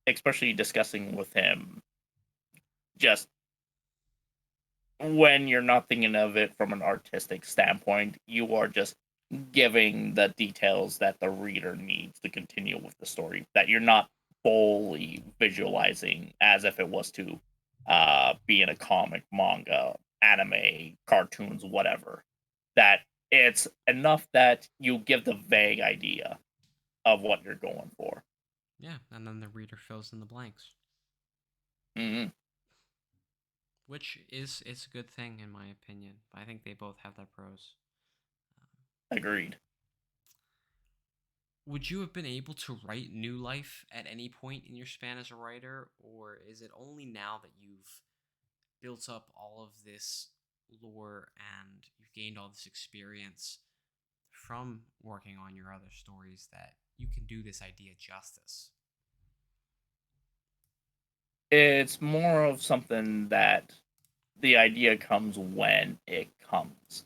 Especially discussing with him just when you're not thinking of it from an artistic standpoint, you are just giving the details that the reader needs to continue with the story, that you're not fully visualizing as if it was to be in a comic, manga, anime, cartoons, whatever. That it's enough that you give the vague idea of what you're going for. Yeah, and then the reader fills in the blanks, Hmm. which is a good thing in my opinion. I think they both have their pros. Agreed. Would you have been able to write New Life at any point in your span as a writer, or is it only now that you've built up all of this lore and you've gained all this experience from working on your other stories that you can do this idea justice? It's more of something that the idea comes when it comes.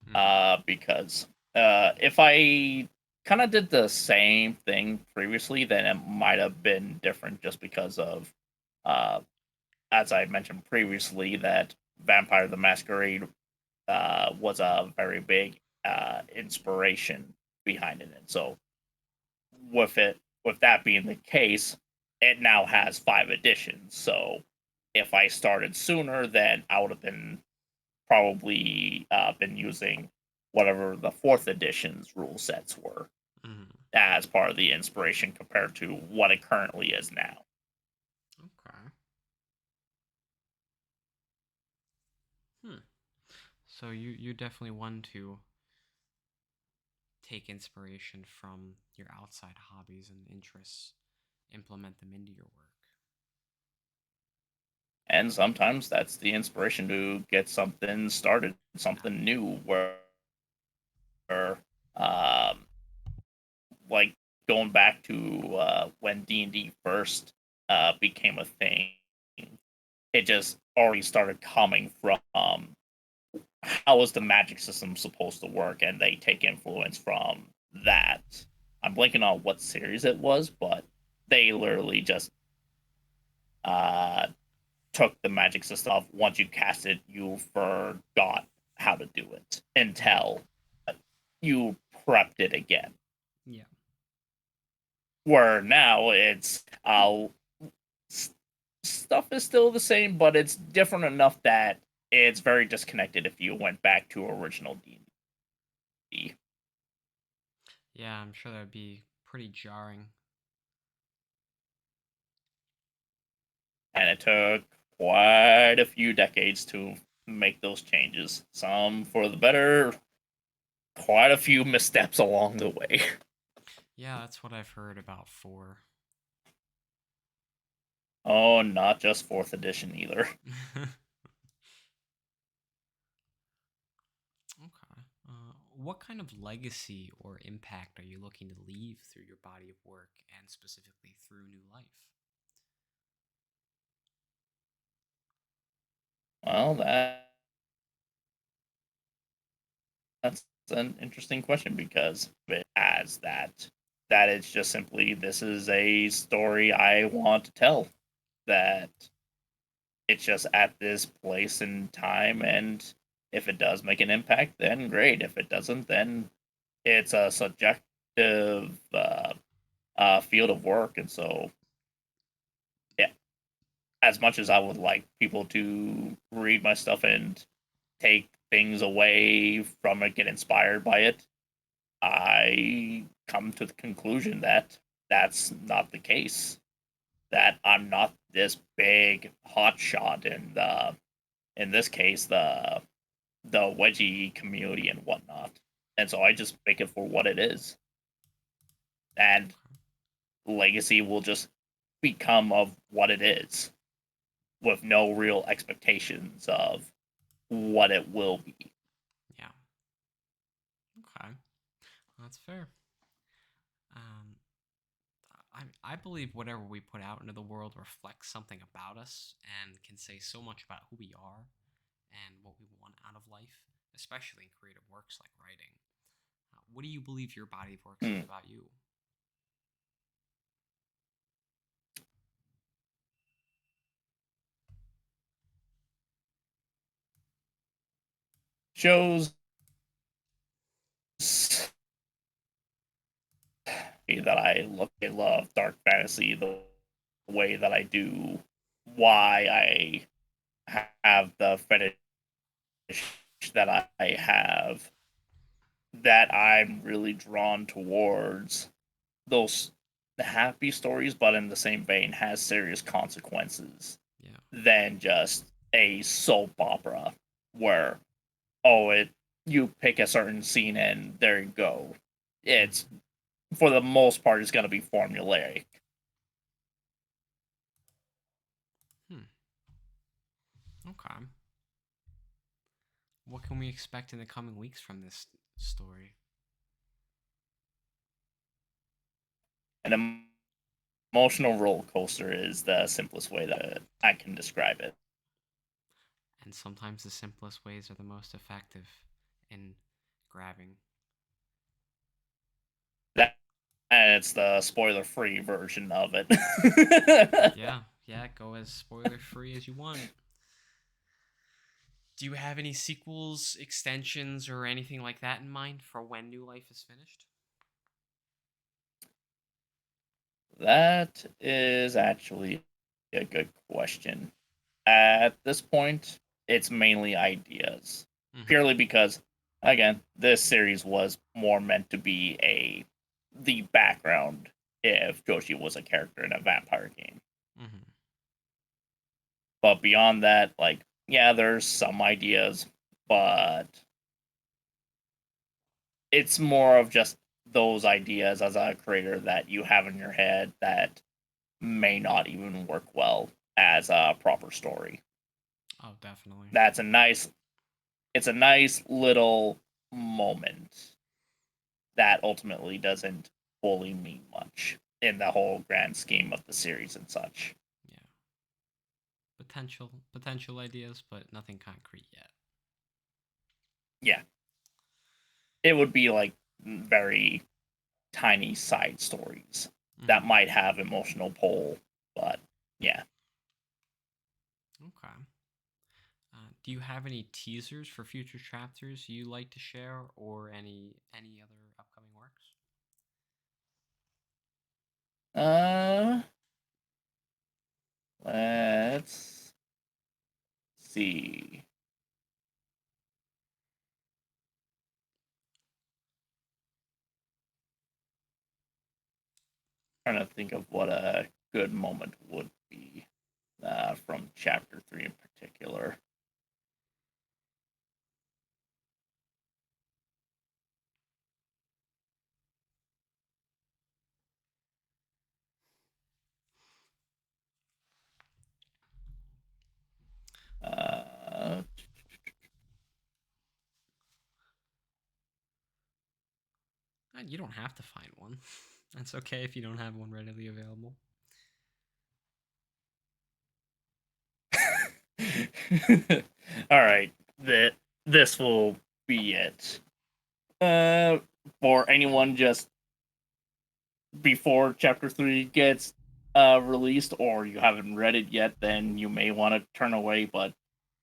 Mm-hmm. Because if I kind of did the same thing previously, then it might have been different, just because of, uh, as I mentioned previously, that Vampire the Masquerade was a very big inspiration behind it. And so with that being the case, it now has 5 editions. So if I started sooner, then I would have been using whatever the fourth edition's rule sets were Mm-hmm. as part of the inspiration compared to what it currently is now. Okay. Hmm. So you definitely want to take inspiration from your outside hobbies and interests, implement them into your work. And sometimes that's the inspiration to get something started, something new, where um, like going back to when D&D first became a thing, it just already started coming from how is the magic system supposed to work, and they take influence from that. I'm blanking on what series it was, but they literally just uh, took the magic system off. Once you cast it, you forgot how to do it Mm-hmm. until you prepped it again. Yeah. Where now it's stuff is still the same, but it's different enough that it's very disconnected if you went back to original D&D. Yeah, I'm sure that would be pretty jarring. And it took quite a few decades to make those changes. Some for the better, quite a few missteps along the way. Yeah, that's what I've heard about 4. Oh, not just fourth edition either. Okay. What kind of legacy or impact are you looking to leave through your body of work and specifically through New Life? Well, that's an interesting question because it has that it's just simply this is a story I want to tell, that it's just at this place and time, and if it does make an impact, then great. If it doesn't, then it's a subjective field of work. And so, yeah, as much as I would like people to read my stuff and take things away from it, get inspired by it, I come to the conclusion that that's not the case. That I'm not this big hotshot in this case the wedgie community and whatnot, and so I just make it for what it is, and Okay. legacy will just become of what it is, with no real expectations of what it will be. Yeah. Okay. That's fair. Um, I believe whatever we put out into the world reflects something about us and can say so much about who we are and what we want out of life, especially in creative works like writing. What do you believe your body of work says Hmm. about you? Shows that I love dark fantasy the way that I do, why I have the fetish that I have, that I'm really drawn towards those happy stories, but in the same vein has serious consequences Yeah. than just a soap opera where, oh, it you pick a certain scene and there you go. It's, Hmm. for the most part, it's going to be formulaic. Hmm. Okay. What can we expect in the coming weeks from this story? An emotional roller coaster is the simplest way that I can describe it. And sometimes the simplest ways are the most effective in grabbing. That and it's the spoiler-free version of it. Yeah, yeah, go as spoiler free as you want. Do you have any sequels, extensions, or anything like that in mind for when New Life is finished? That is actually a good question. At this point, it's mainly ideas. Mm-hmm. Purely because, again, this series was more meant to be the background if Joshi was a character in a vampire game. Mm-hmm. But beyond that, like, yeah, there's some ideas, but it's more of just those ideas as a creator that you have in your head that may not even work well as a proper story. Oh, definitely. That's a nice it's a nice little moment that ultimately doesn't fully mean much in the whole grand scheme of the series and such. Yeah. Potential ideas, but nothing concrete yet. Yeah, it would be like very tiny side stories that Mm-hmm. might have emotional pull, but yeah. Okay. Do you have any teasers for future chapters you like to share, or any other upcoming works? Uh, let's see. Trying to think of what a good moment would be from chapter 3 in particular. Uh, You don't have to find one. That's okay if you don't have one readily available. All right, this will be it. For anyone just before Chapter 3 gets released, or you haven't read it yet, then you may want to turn away. But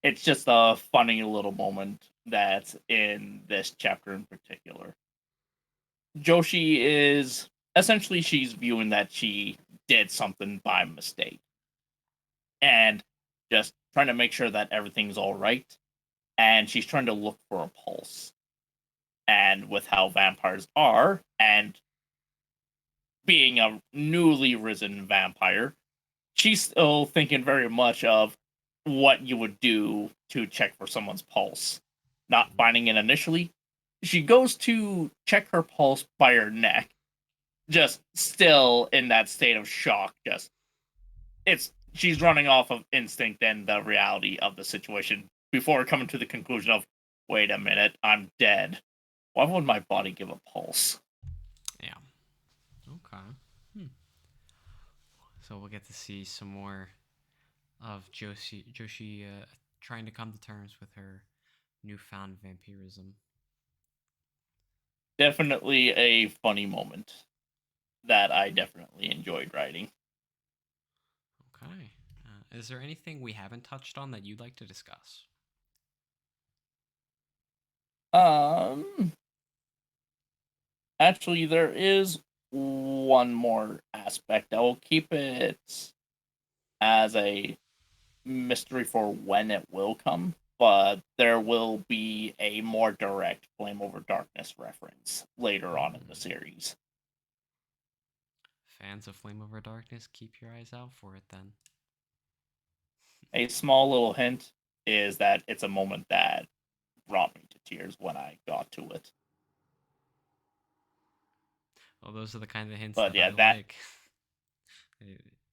it's just a funny little moment that's in this chapter in particular. Joshi is essentially she's viewing that she did something by mistake and just trying to make sure that everything's all right. And she's trying to look for a pulse. And with how vampires are, and being a newly risen vampire, she's still thinking very much of what you would do to check for someone's pulse. Not finding it initially, she goes to check her pulse by her neck, just still in that state of shock. Just she's running off of instinct and the reality of the situation before coming to the conclusion of, wait a minute, I'm dead. Why would my body give a pulse? Yeah. Okay. So we'll get to see some more of Joshi trying to come to terms with her newfound vampirism. Definitely a funny moment that I definitely enjoyed writing. Okay. Is there anything we haven't touched on that you'd like to discuss? Um, Actually, there is one more aspect. I will keep it as a mystery for when it will come, but there will be a more direct Flame Over Darkness reference later on in the series. Fans of Flame Over Darkness, keep your eyes out for it then. A small little hint is that it's a moment that brought me to tears when I got to it. Well, those are the kind of hints But that yeah, I like.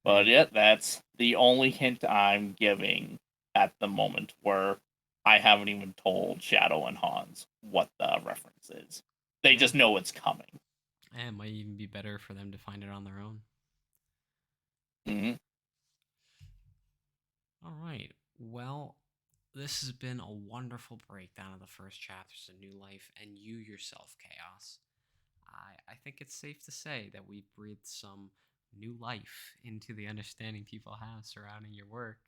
But yeah, that's the only hint I'm giving at the moment, where I haven't even told Shadow and Hans what the reference is. They just know it's coming. And it might even be better for them to find it on their own. Mm-hmm. All right. Well, this has been a wonderful breakdown of the first chapters of New Life and you yourself, Chaos. I think it's safe to say that we've breathed some new life into the understanding people have surrounding your work.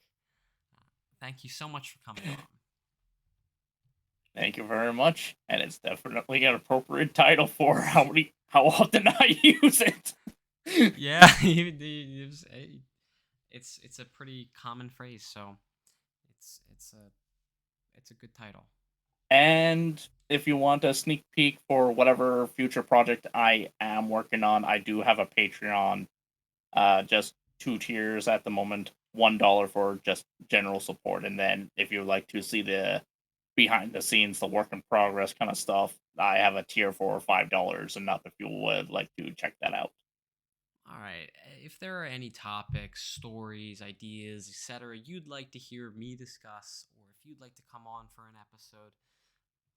Thank you so much for coming on. Thank you very much, and it's definitely an appropriate title for how often I use it. Yeah, it's a pretty common phrase, so it's a good title. And if you want a sneak peek for whatever future project I am working on, I do have a Patreon. Just 2 tiers at the moment. $1 for just general support, and then if you would like to see the behind the scenes, the work in progress kind of stuff, I have a tier for $5. Enough if you would like to check that out. All right. If there are any topics, stories, ideas, etc., you'd like to hear me discuss, or if you'd like to come on for an episode,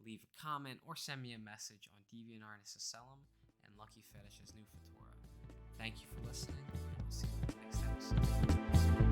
leave a comment or send me a message on DeviantArtist Asylum and Lucky Fetish's New Fedora. Thank you for listening, and I'll see you in the next episode.